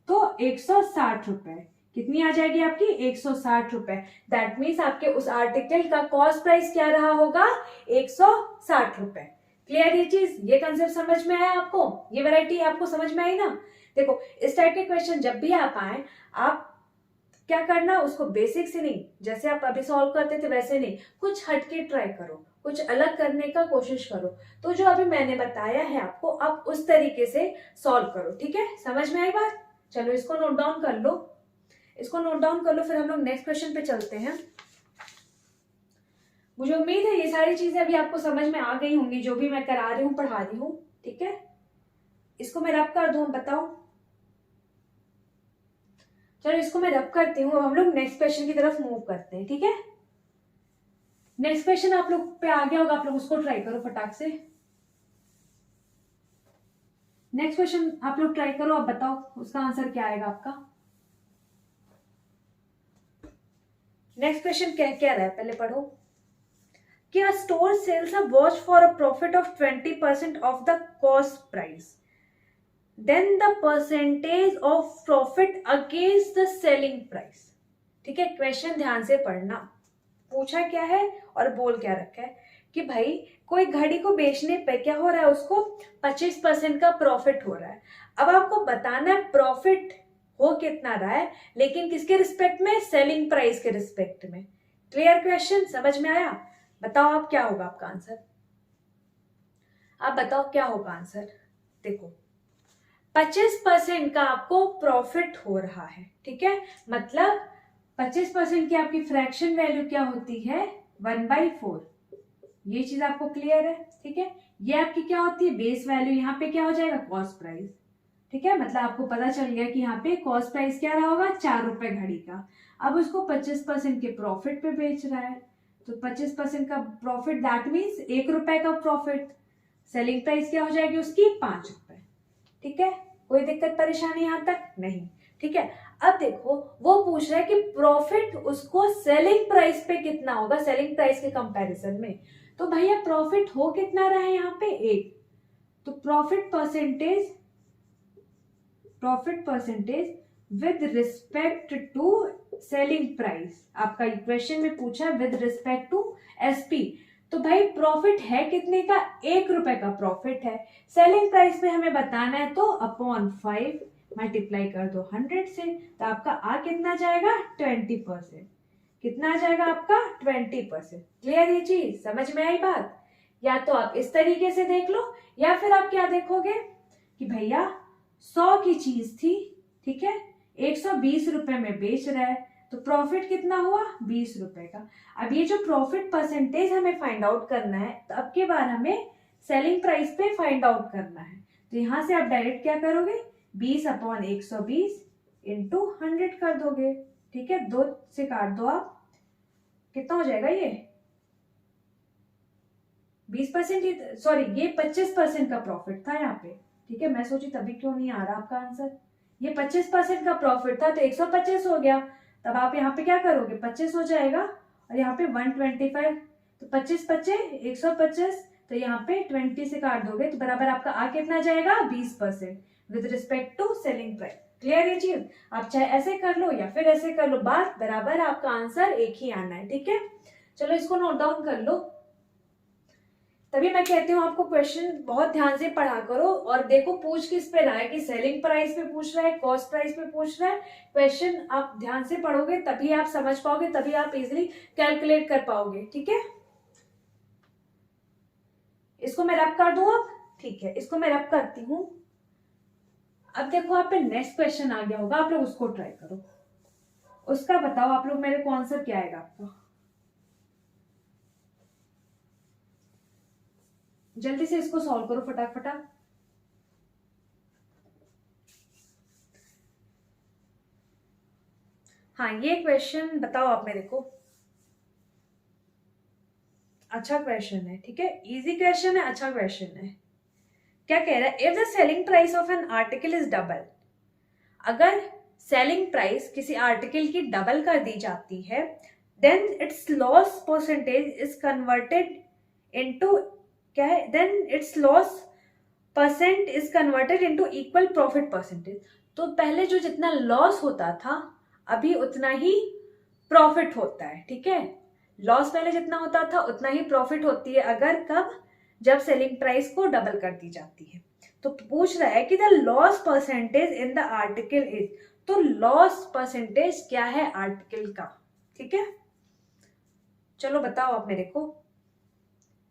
तो 160 रुपए। कितनी आ जाएगी आपकी? 160 रुपए। दैट मीन्स आपके उस आर्टिकल का कॉस्ट प्राइस क्या रहा होगा? 160 रुपए। क्लियर ये चीज? ये कंसेप्ट समझ में आया आपको? ये वैरायटी आपको समझ में आई ना? देखो, इस टाइप के क्वेश्चन जब भी आप आए, आप क्या करना, उसको बेसिक से नहीं, जैसे आप अभी सॉल्व करते थे वैसे नहीं, कुछ हटके ट्राई करो, कुछ अलग करने का कोशिश करो। तो जो अभी मैंने बताया है आपको, आप उस तरीके से सॉल्व करो। ठीक है, समझ में आई बात? चलो इसको नोट डाउन कर लो, इसको नोट डाउन कर लो, फिर हम लोग नेक्स्ट क्वेश्चन पे चलते हैं। मुझे उम्मीद है ये सारी चीजें अभी आपको समझ में आ गई होंगी, जो भी मैं करा रही हूँ, पढ़ा रही हूँ। ठीक है, इसको मैं रब कर दूं, बताओ। चलो इसको मैं रब करती हूँ, अब हम लोग नेक्स्ट क्वेश्चन की तरफ मूव करते हैं। ठीक है, नेक्स्ट क्वेश्चन आप लोग पे आ गया होगा, आप लोग उसको ट्राई करो फटाक से। नेक्स्ट क्वेश्चन आप लोग ट्राई करो, आप बताओ उसका आंसर क्या आएगा आपका। नेक्स्ट क्वेश्चन क्या क्या रहा है, पहले पढ़ो। कि a store sells a watch for a profit of 20% of the cost price, then the percentage of profit against the selling price। ठीक है, क्वेश्चन ध्यान से पढ़ना। पूछा क्या है और बोल क्या रखा है कि भाई कोई घड़ी को बेचने पे क्या हो रहा है, उसको 25% का प्रॉफिट हो रहा है। अब आपको बताना है प्रॉफिट हो कितना रहा है, लेकिन किसके रिस्पेक्ट में? सेलिंग प्राइस के रिस्पेक्ट में। Clear question? समझ में आया? बताओ आप क्या होगा आपका आंसर, आप बताओ क्या होगा आंसर। देखो 25% का आपको प्रॉफिट हो रहा है। ठीक है, मतलब 25% की आपकी फ्रैक्शन वैल्यू क्या होती है? 1/4। ये चीज आपको क्लियर है? ठीक है, ये आपकी क्या होती है? Base value. यहाँ पे क्या हो जाएगा? Cost price. ठीक है, मतलब आपको पता चल गया कि यहाँ पे कॉस्ट प्राइस क्या रहा होगा? 4 रुपए घड़ी का। अब उसको 25% के प्रॉफिट पे बेच रहा है, तो 25% का प्रॉफिट, दैट मीन्स 1 रुपए का प्रॉफिट। सेलिंग प्राइस क्या हो जाएगी उसकी? 5 रुपए। ठीक है, कोई दिक्कत परेशानी यहां तक? नहीं। ठीक है, अब देखो वो पूछ रहा है कि प्रॉफिट उसको सेलिंग प्राइस पे कितना होगा, सेलिंग प्राइस के कंपैरिजन में। तो भैया प्रॉफिट हो कितना रहा है यहाँ पे? 1। तो profit percentage with respect to selling price, आपका इक्वेशन में पूछा है विद रिस्पेक्ट टू एसपी। तो भाई प्रॉफिट है कितने का? 1 रुपए का प्रॉफिट है। सेलिंग प्राइस में हमें बताना है, तो अपॉन 5 मल्टीप्लाई कर दो 100 से, तो आपका आ कितना जाएगा? 20%। कितना आ जाएगा आपका? 20%। क्लियर ये चीज? समझ में आई बात? या तो आप इस तरीके से देख लो, या फिर आप क्या देखोगे कि भैया 100 की चीज थी, ठीक है, 120 रुपए में बेच रहा है, तो प्रॉफिट कितना हुआ? 20 रुपए का। अब ये जो प्रॉफिट परसेंटेज हमें फाइंड आउट करना है, तो अब के बार हमें सेलिंग प्राइस पे फाइंड आउट करना है। तो यहां से आप डायरेक्ट क्या करोगे? 20/120 इंटू 100 कर दोगे। ठीक है, 2 से काट दो आप, कितना हो जाएगा ये? 20%, सॉरी ये 25% का प्रॉफिट था यहाँ पे। ठीक है, मैं सोची तभी क्यों नहीं आ रहा आपका आंसर। ये 25% का प्रॉफिट था, तो 125 हो गया। तब आप यहाँ पे क्या करोगे? 25 हो जाएगा, और यहाँ पे 125, तो 25 25 125, तो यहाँ पे 20 से काट दोगे, तो बराबर आपका आ कितना जाएगा? 20% with respect to selling price. Clear ये चीज? आप चाहे ऐसे कर लो या फिर ऐसे कर लो, बात बराबर, आपका आंसर एक ही आना है। ठीक है, चलो इसको नोट डाउन कर लो। तभी मैं कहती हूँ आपको क्वेश्चन बहुत ध्यान से पढ़ा करो, और देखो पूछ किस पे रहा है, कि सेलिंग प्राइस पे पूछ रहा है, कॉस्ट प्राइस पे पूछ रहा है। क्वेश्चन आप ध्यान से पढ़ोगे तभी आप समझ पाओगे, तभी आप इजिली कैलकुलेट कर पाओगे। ठीक है, इसको मैं रब कर दूं अब? ठीक है, इसको मैं रब करती हूँ। अब देखो आप पे नेक्स्ट क्वेश्चन आ गया होगा, आप लोग उसको ट्राई करो, उसका बताओ आप लोग मेरे को आंसर क्या आएगा आपका। जल्दी से इसको सॉल्व करो फटाफट। हाँ ये क्वेश्चन बताओ आप मेरे को। अच्छा क्वेश्चन है, ठीक है, इजी क्वेश्चन है, अच्छा क्वेश्चन है। क्या कह रहा है, if the selling price of an article is double, अगर सेलिंग प्राइस किसी आर्टिकल की डबल कर दी जाती है, then its loss percentage is converted into, क्या है, then its loss percent is converted into equal profit percentage. तो पहले जो जितना लॉस होता था अभी उतना ही प्रॉफिट होता है, ठीक है, लॉस पहले जितना होता था उतना ही प्रॉफिट होती है, अगर कब, जब सेलिंग प्राइस को डबल कर दी जाती है। तो पूछ रहा है कि the loss percentage in the article is, तो लॉस परसेंटेज क्या है आर्टिकल का, ठीक है। चलो बताओ आप मेरे को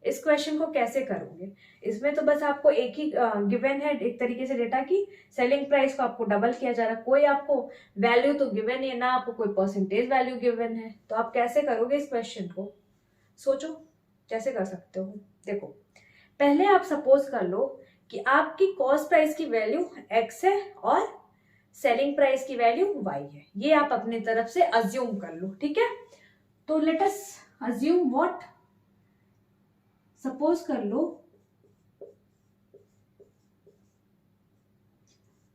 इस क्वेश्चन को कैसे करोगे। इसमें तो बस आपको एक ही गिवन है एक तरीके से डेटा की, सेलिंग प्राइस को आपको डबल किया जा रहा है, कोई आपको वैल्यू तो गिवन है ना, आपको कोई परसेंटेज वैल्यू गिवन है, तो आप कैसे करोगे इस क्वेश्चन को, सोचो कैसे कर सकते हो। देखो पहले आप सपोज कर लो कि आपकी कॉस्ट प्राइस की वैल्यू x है और सेलिंग प्राइस की वैल्यू y है, ये आप अपनी तरफ से अज्यूम कर लो, ठीक है। तो let us assume what, suppose कर लो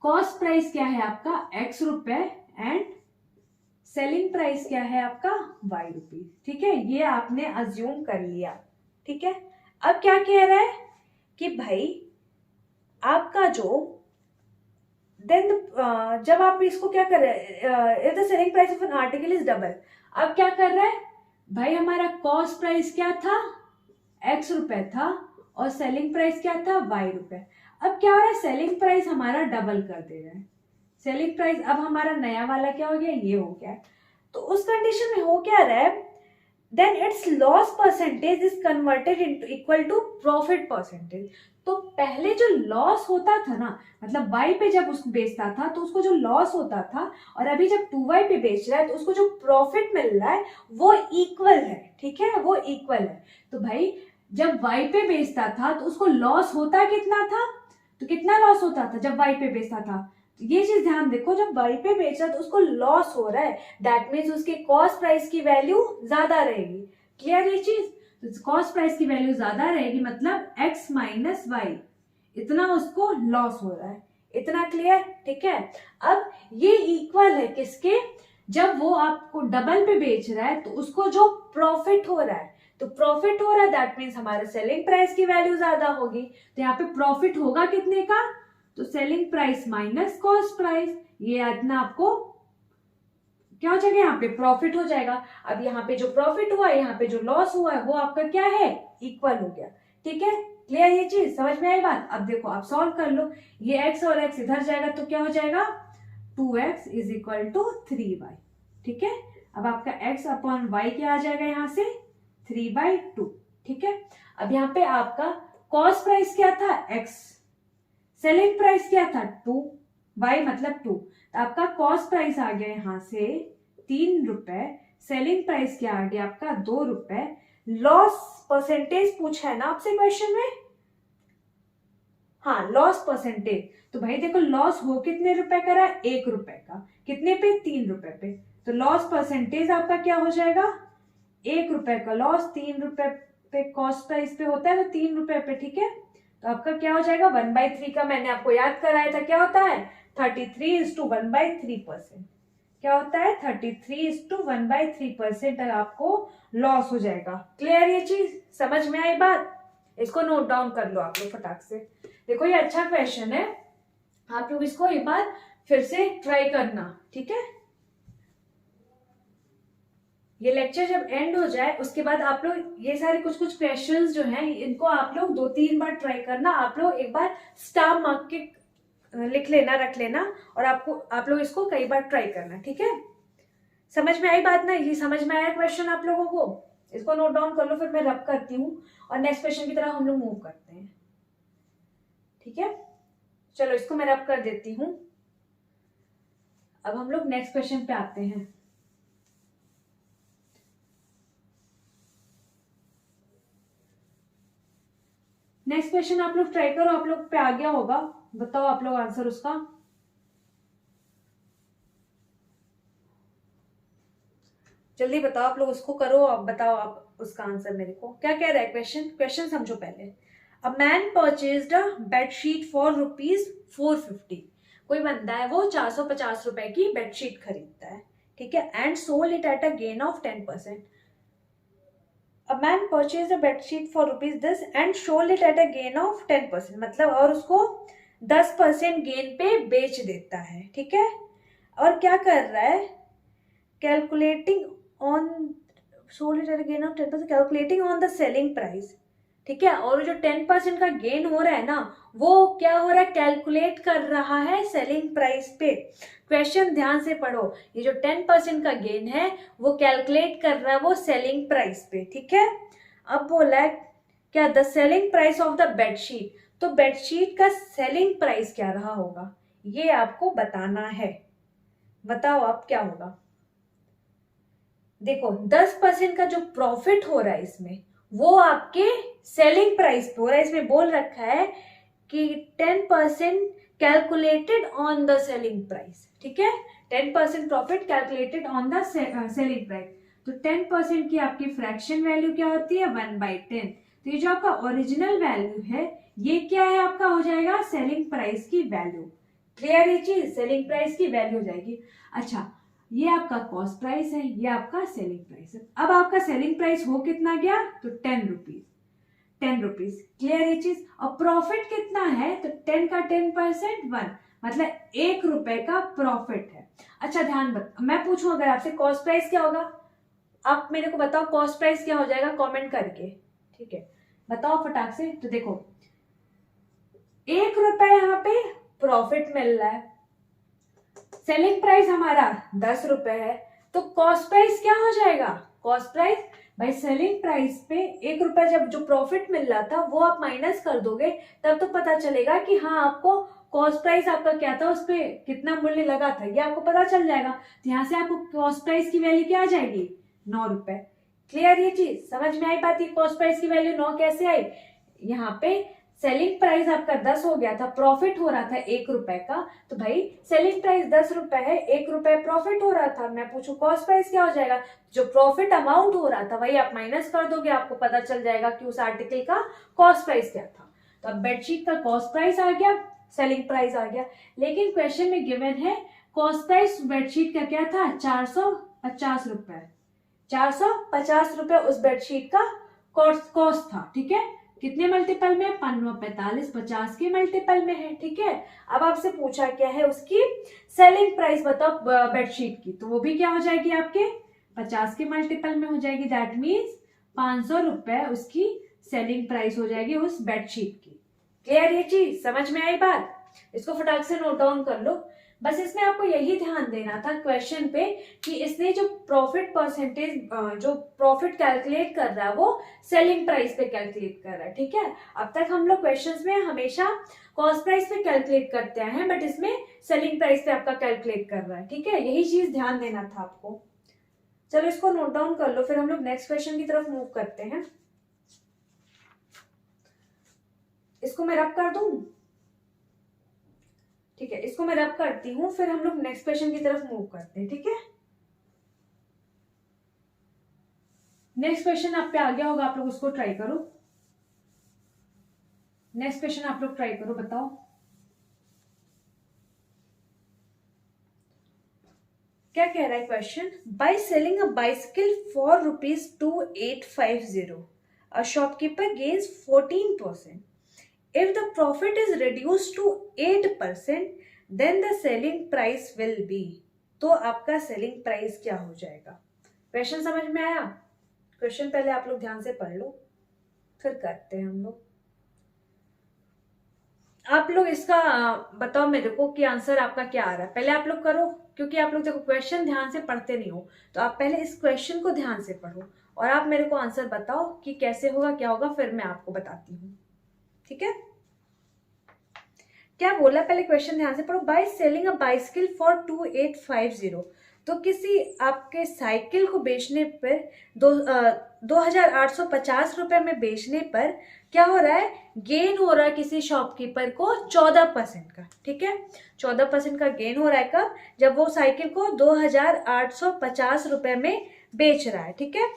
कॉस्ट प्राइस क्या है आपका x रुपए एंड सेलिंग प्राइस क्या है आपका y रुपीज, ठीक है, ये आपने अज्यूम कर लिया, ठीक है। अब क्या कह रहा है कि भाई आपका जो देन जब आप इसको क्या कर रहे हैं, if the selling price of an article is double, अब क्या कर रहा है भाई, हमारा कॉस्ट प्राइस क्या था x रुपए था और सेलिंग प्राइस क्या था y रुपए। अब क्या हो रहा है, सेलिंग प्राइस हमारा डबल कर दे रहा है, सेलिंग प्राइस अब हमारा नया वाला क्या हो गया, ये हो गया। तो उस कंडीशन में हो क्या रहा है, then its loss percentage is converted into equal to profit percentage. तो पहले जो लॉस होता था ना, मतलब y पे जब उसको बेचता था तो उसको जो लॉस होता था, और अभी जब 2y पे बेच रहा है तो उसको जो प्रॉफिट मिल रहा है वो इक्वल है, ठीक है, वो इक्वल है। तो भाई जब y पे बेचता था तो उसको लॉस होता कितना था, तो कितना लॉस होता था जब y पे बेचता था, तो ये चीज ध्यान देखो, जब y पे बेच रहा है तो उसको लॉस हो रहा है, दैट मीन्स उसके कॉस्ट प्राइस की वैल्यू ज्यादा रहेगी, क्लियर ये चीज। तो कॉस्ट प्राइस की वैल्यू ज्यादा रहेगी मतलब x माइनस वाई, इतना उसको लॉस हो रहा है, इतना क्लियर, ठीक है। अब ये इक्वल है किसके, जब वो आपको डबल पे बेच रहा है तो उसको जो प्रॉफिट हो रहा है, तो प्रॉफिट हो रहा है दैट मीन्स हमारे सेलिंग प्राइस की वैल्यू ज्यादा होगी, तो यहाँ पे प्रॉफिट होगा कितने का, तो selling price minus cost price, ये इतना आपको क्या हो जाएगा, यहाँ पे प्रॉफिट हो जाएगा। अब यहाँ पे जो प्रॉफिट हुआ है, यहाँ पे जो लॉस हुआ है वो आपका क्या है, इक्वल हो गया, ठीक है, क्लियर ये चीज, समझ में आई बात। अब देखो आप सॉल्व कर लो, ये x और x इधर जाएगा तो क्या हो जाएगा, 2x is equal to 3y, ठीक है। अब आपका x अपॉन y क्या आ जाएगा यहाँ से 3/2, ठीक है। अब यहाँ पे आपका कॉस्ट प्राइस क्या था x, सेलिंग प्राइस क्या था 2, y मतलब 2, तो आपका कॉस्ट प्राइस आ गया यहाँ से 3 रुपए, सेलिंग प्राइस क्या आ गया आपका 2 रुपए, लॉस परसेंटेज पूछा है ना आपसे क्वेश्चन में, हाँ लॉस परसेंटेज, तो भाई देखो लॉस हो कितने रुपए का रहा है, 1 रुपए का, कितने पे 3 रुपए पे, तो लॉस परसेंटेज आपका क्या हो जाएगा, 1 रुपए का लॉस 3 रुपए पे कॉस्ट प्राइस पे होता है तो 3 रुपए पे, ठीक है। तो आपका क्या हो जाएगा 1/3 का, मैंने आपको याद कराया था क्या होता है 33:1/3%, क्या होता है 33:1/3% तक आपको लॉस हो जाएगा, क्लियर ये चीज, समझ में आई बात। इसको नोट डाउन कर लो आप लोग फटाक से। देखो ये अच्छा क्वेश्चन है, आप लोग इसको एक बार फिर से ट्राई करना, ठीक है। ये लेक्चर जब एंड हो जाए उसके बाद आप लोग ये सारे कुछ कुछ क्वेश्चंस जो हैं इनको आप लोग 2-3 बार ट्राई करना, आप लोग एक बार स्टार मार्क के लिख लेना, रख लेना, और आप लोग इसको कई बार ट्राई करना, ठीक है। समझ में आई बात ना, ये समझ में आया क्वेश्चन आप लोगों को, इसको नोट डाउन कर लो, फिर मैं रब करती हूँ और नेक्स्ट क्वेश्चन की तरफ हम लोग मूव करते हैं, ठीक है। चलो इसको मैं रब कर देती हूँ। अब हम लोग नेक्स्ट क्वेश्चन पे आते हैं। नेक्स्ट क्वेश्चन आप लोग ट्राई करो, आप लोग पे आ गया होगा, बताओ आप लोग आंसर उसका। जल्दी बताओ आप लोग, उसको करो, आप बताओ आप उसका आंसर मेरे को। क्या कह रहा है क्वेश्चन, क्वेश्चन समझो पहले। A man purchased a bedsheet for ₹450। कोई बंदा है वो 450 रुपए की बेडशीट खरीदता है, ठीक है, and sold it at a gain of 10%। A man purchase a bedsheet for ₹this and sold it at a gain of 10%, मतलब और उसको 10% गेन पे बेच देता है, ठीक है। और क्या कर रहा है, calculating on sold it at a gain of 10%, calculating on the selling price, ठीक है। और जो 10% का गेन हो रहा है ना, वो क्या हो रहा है, कैलकुलेट कर रहा है सेलिंग प्राइस पे। क्वेश्चन ध्यान से पढ़ो, ये जो 10% का गेन है वो कैलकुलेट कर रहा है वो सेलिंग प्राइस पे, ठीक है। अब बोला है क्या, the selling price of the bedsheet, तो बेडशीट का सेलिंग प्राइस क्या रहा होगा ये आपको बताना है। बताओ आप क्या होगा। देखो 10% का जो प्रॉफिट हो रहा है इसमें, वो आपके सेलिंग प्राइस पे हो रहा है। इसमें बोल रखा है कि 10% calculated on the selling price, ठीक है। 10% profit calculated on the selling price. तो 10% की आपकी फ्रैक्शन वैल्यू क्या होती है, 1/10। तो ये जो आपका ओरिजिनल वैल्यू है, ये क्या है आपका, हो जाएगा सेलिंग प्राइस की वैल्यू। क्लियर ये चीज, सेलिंग प्राइस की वैल्यू हो जाएगी। अच्छा, ये आपका कॉस्ट प्राइस है, ये आपका सेलिंग प्राइस है। अब आपका सेलिंग प्राइस हो कितना गया, तो 10 रुपीज, 10 रुपीज। क्लियर ये चीज। और प्रॉफिट कितना है, तो 10 का 10% 1, मतलब ₹1 का प्रॉफिट है। अच्छा ध्यान मैं पूछूं अगर आपसे कॉस्ट प्राइस क्या होगा, आप मेरे को बताओ कॉस्ट प्राइस क्या हो जाएगा कमेंट करके, ठीक है, बताओ फटाक से। तो देखो ₹1 यहाँ पे प्रॉफिट मिल रहा है, सेलिंग प्राइस हमारा ₹10 है, तो कॉस्ट प्राइस क्या हो जाएगा, कॉस्ट प्राइस भाई सेलिंग प्राइस पे ₹1 जब जो प्रॉफिट मिल रहा था वो आप माइनस कर दोगे, तब तो पता चलेगा कि हाँ आपको कॉस्ट प्राइस आपका क्या था, उस पर कितना मूल्य लगा था, ये आपको पता चल जाएगा। तो यहाँ से आपको कॉस्ट प्राइस की वैल्यू क्या आ जाएगी, ₹9। क्लियर ये चीज, समझ में आई बात, ये कॉस्ट प्राइस की वैल्यू 9 कैसे आई। यहाँ पे सेलिंग प्राइस आपका 10 हो गया था, प्रॉफिट हो रहा था ₹1 का, तो भाई सेलिंग प्राइस ₹10 है, ₹1 प्रॉफिट हो रहा था। मैं पूछूं कॉस्ट प्राइस क्या हो जाएगा, जो प्रॉफिट अमाउंट हो रहा था वही आप माइनस कर दोगे, आपको पता चल जाएगा कि उस आर्टिकल का कॉस्ट प्राइस क्या था। तो अब बेडशीट का कॉस्ट प्राइस आ गया, सेलिंग प्राइस आ गया। लेकिन क्वेश्चन में गिवन है कॉस्ट प्राइस बेडशीट का क्या था, ₹450, ₹450 उस बेडशीट का कॉस्ट था, ठीक है। कितने मल्टीपल में, 5 45 50 के मल्टीपल में है, ठीक है। अब आपसे पूछा क्या है, उसकी सेलिंग प्राइस बताओ बेडशीट की, तो वो भी क्या हो जाएगी आपके 50 के मल्टीपल में हो जाएगी। दैट मीन्स ₹500 उसकी सेलिंग प्राइस हो जाएगी उस बेडशीट की। क्लियर ये चीज, समझ में आई बात, इसको फटाक से नोट डाउन कर लो। बस इसमें आपको यही ध्यान देना था क्वेश्चन पे कि इसने जो प्रॉफिट परसेंटेज, जो प्रॉफिट कैलकुलेट कर रहा है वो सेलिंग प्राइस पे कैलकुलेट कर रहा है, ठीक है। अब तक हम लोग क्वेश्चंस में हमेशा कॉस्ट प्राइस पे कैलकुलेट करते हैं, बट इसमें सेलिंग प्राइस पे आपका कैलकुलेट कर रहा है, ठीक है। यही चीज ध्यान देना था आपको। चलो इसको नोट डाउन कर लो, फिर हम लोग नेक्स्ट क्वेश्चन की तरफ मूव करते हैं। इसको मैं रब कर दूं, ठीक है, इसको मैं रब करती हूँ, फिर हम लोग नेक्स्ट क्वेश्चन की तरफ मूव करते हैं, ठीक है। नेक्स्ट क्वेश्चन आप पे आ गया होगा, आप लोग उसको ट्राई करो। नेक्स्ट क्वेश्चन आप लोग ट्राई करो, बताओ क्या कह रहा है question. By selling a bicycle for ₹2850, a shopkeeper gains 14%. If the profit is reduced to 8%, then the selling price will be. तो आपका सेलिंग प्राइस क्या हो जाएगा। क्वेश्चन समझ में आया, क्वेश्चन पहले आप लोग ध्यान से पढ़ लो, फिर करते हैं हम लोग। आप लोग इसका बताओ मेरे को कि आंसर आपका क्या आ रहा है, पहले आप लोग करो, क्योंकि आप लोग देखो क्वेश्चन ध्यान से पढ़ते नहीं हो, तो आप पहले इस क्वेश्चन को ध्यान से पढ़ो और आप मेरे को आंसर बताओ कि कैसे होगा क्या होगा, फिर मैं आपको बताती हूँ, ठीक है। क्या बोला, पहले क्वेश्चन ध्यान से पढ़ो। By selling a bicycle for 2850, तो किसी आपके साइकिल को बेचने पर 2850 रुपए में बेचने पर क्या हो रहा है, गेन हो रहा है किसी शॉपकीपर को 14% का, ठीक है। 14% का गेन हो रहा है कब, जब वो साइकिल को 2850 रुपए में बेच रहा है, ठीक है।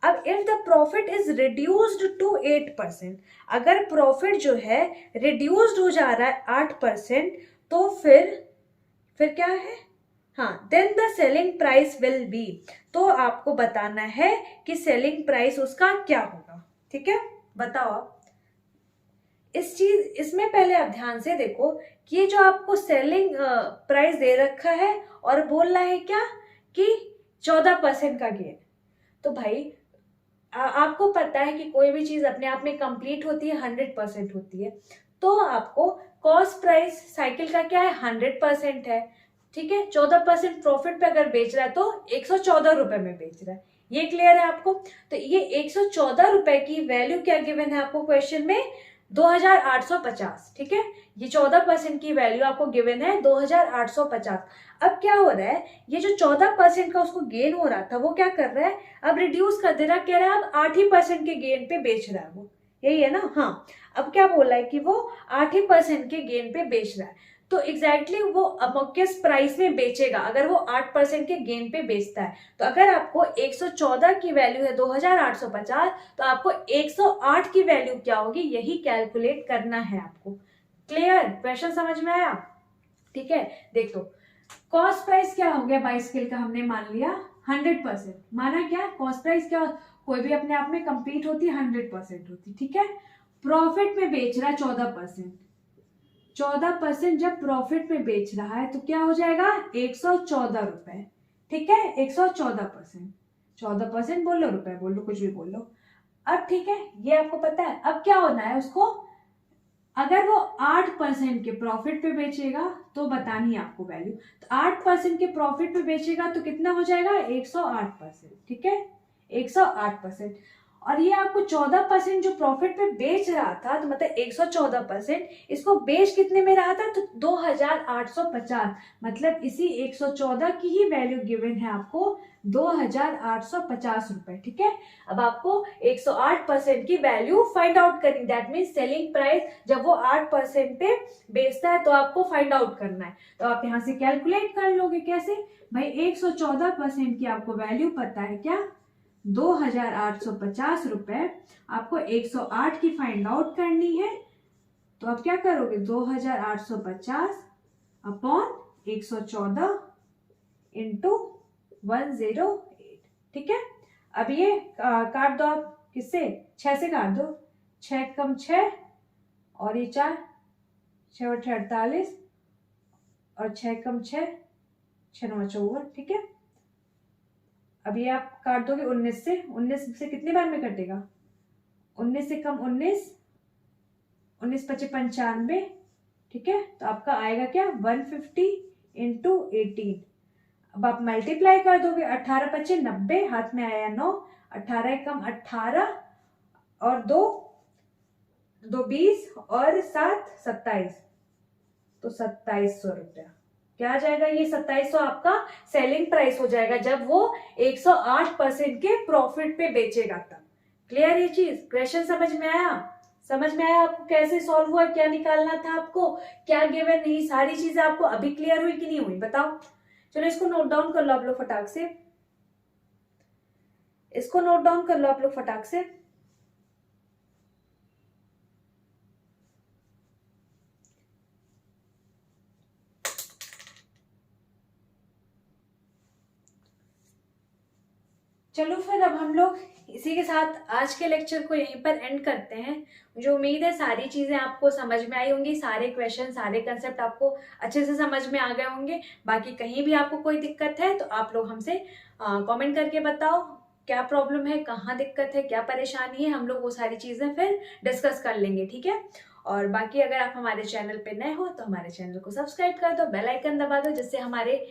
अब if the profit is reduced to 8%, अगर प्रॉफिट जो है रिड्यूस्ड हो जा रहा है 8%, तो फिर क्या है, हाँ, then the selling price will be, तो आपको बताना है कि सेलिंग प्राइस उसका क्या होगा, ठीक है। बताओ आप इसमें पहले आप ध्यान से देखो कि ये जो आपको सेलिंग प्राइस दे रखा है और बोल रहा है क्या कि 14% का गेन, तो भाई आपको पता है कि कोई भी चीज अपने आप में कंप्लीट होती है 100% होती है, तो आपको कॉस्ट प्राइस साइकिल का क्या है 100% है, ठीक है। 14% प्रॉफिट पे अगर बेच रहा है तो 114 रुपए में बेच रहा है, ये क्लियर है आपको। तो ये 114 रुपए की वैल्यू क्या गिवन है आपको क्वेश्चन में, 2850, ठीक है। ये 14% की वैल्यू आपको गिवन है 2850। अब क्या हो रहा है, ये जो 14% का उसको गेन हो रहा था वो क्या कर रहा है, अब रिड्यूस कर दे रहा, कह रहा है अब 8% के गेन पे बेच रहा है वो, यही है ना, हाँ। अब क्या बोला है कि वो 8% के गेन पे बेच रहा है, तो एग्जैक्टली वो अब किस प्राइस में बेचेगा अगर वो 8% के गेन पे बेचता है। तो अगर आपको 114 की वैल्यू है 2850, तो आपको 108 की वैल्यू क्या होगी, यही कैलकुलेट करना है आपको। क्लियर, क्वेश्चन समझ में आया, ठीक है। देख लो कॉस्ट प्राइस क्या हो गया बाइसिकल का, हमने मान लिया 100%, माना क्या कॉस्ट प्राइस क्या, कोई भी अपने आप में कंप्लीट होती 100% होती, ठीक है। प्रॉफिट में बेच रहा है 14%, 14% जब प्रॉफिट में बेच रहा है तो क्या हो जाएगा 114 रुपए, ठीक है। 114%, 14% बोलो रुपए बोलो कुछ भी बोलो। अब ठीक है, ये आपको पता है। अब क्या होना है उसको, अगर वो 8% के प्रॉफिट पे बेचेगा तो बतानी है आपको वैल्यू, तो 8% के प्रॉफिट पे बेचेगा तो कितना हो जाएगा 108%, ठीक है। 108%, और ये आपको 14% जो प्रॉफिट पे बेच रहा था, तो मतलब 114%, इसको बेच कितने में रहा था, तो 2850, मतलब इसी 114 की ही वैल्यू गिवन है आपको 2850 रुपए, ठीक है। अब आपको 108% की वैल्यू फाइंड आउट करनी, दैट मीन सेलिंग प्राइस जब वो 8% पे बेचता है तो आपको फाइंड आउट करना है। तो आप यहां से कैलकुलेट कर लोगे, कैसे भाई, 114% की आपको वैल्यू पता है क्या, 2850 रुपए, आपको 108 की फाइंड आउट करनी है, तो आप क्या करोगे 2850 अपॉन 114 इंटू 108, ठीक है। अब ये काट दो आप, किससे, 6 से काट दो, 6 कम 6 और ये 4, 6 और 48 और 6 कम 6, 6 9 54, ठीक है। अब ये आप काट दोगे 19 से, 19 से कितने बार में कटेगा, 19 से कम 19, 19 पचे 95, ठीक है। तो आपका आएगा क्या 150 इंटू 18। अब आप मल्टीप्लाई कर दोगे, 18 पचे 90, हाथ में आया 9, 18 कम 18 और 2 20 और 7 27, तो 2700 रुपया क्या आ जाएगा, ये 2700 आपका सेलिंग प्राइस हो जाएगा जब वो 108% के प्रॉफिट पे बेचेगा तब। क्लियर ये चीज, क्वेश्चन समझ में आया, समझ में आया आपको कैसे सॉल्व हुआ, क्या निकालना था आपको, क्या गिवन, नहीं सारी चीजें आपको अभी क्लियर हुई कि नहीं हुई, बताओ। चलो इसको नोट डाउन कर लो आप लोग फटाक से, इसको नोट डाउन कर लो आप लोग फटाक से। चलो फिर अब हम लोग इसी के साथ आज के लेक्चर को यहीं पर एंड करते हैं। मुझे उम्मीद है सारी चीजें आपको समझ में आई होंगी, सारे क्वेश्चन सारे कंसेप्ट आपको अच्छे से समझ में आ गए होंगे। बाकी कहीं भी आपको कोई दिक्कत है तो आप लोग हमसे कमेंट करके बताओ क्या प्रॉब्लम है, कहाँ दिक्कत है, क्या परेशानी है, हम लोग वो सारी चीजें फिर डिस्कस कर लेंगे, ठीक है। और बाकी अगर आप हमारे चैनल पे नए हो तो हमारे चैनल को सब्सक्राइब कर दो, बेल आइकन दबा दो, जिससे हमारे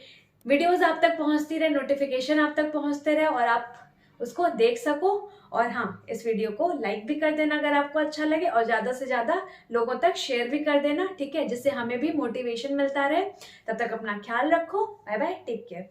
वीडियोस आप तक पहुंचती रहे, नोटिफिकेशन आप तक पहुंचते रहे और आप उसको देख सको। और हाँ, इस वीडियो को लाइक भी कर देना अगर आपको अच्छा लगे, और ज़्यादा से ज़्यादा लोगों तक शेयर भी कर देना, ठीक है, जिससे हमें भी मोटिवेशन मिलता रहे। तब तक अपना ख्याल रखो। Bye bye, take care.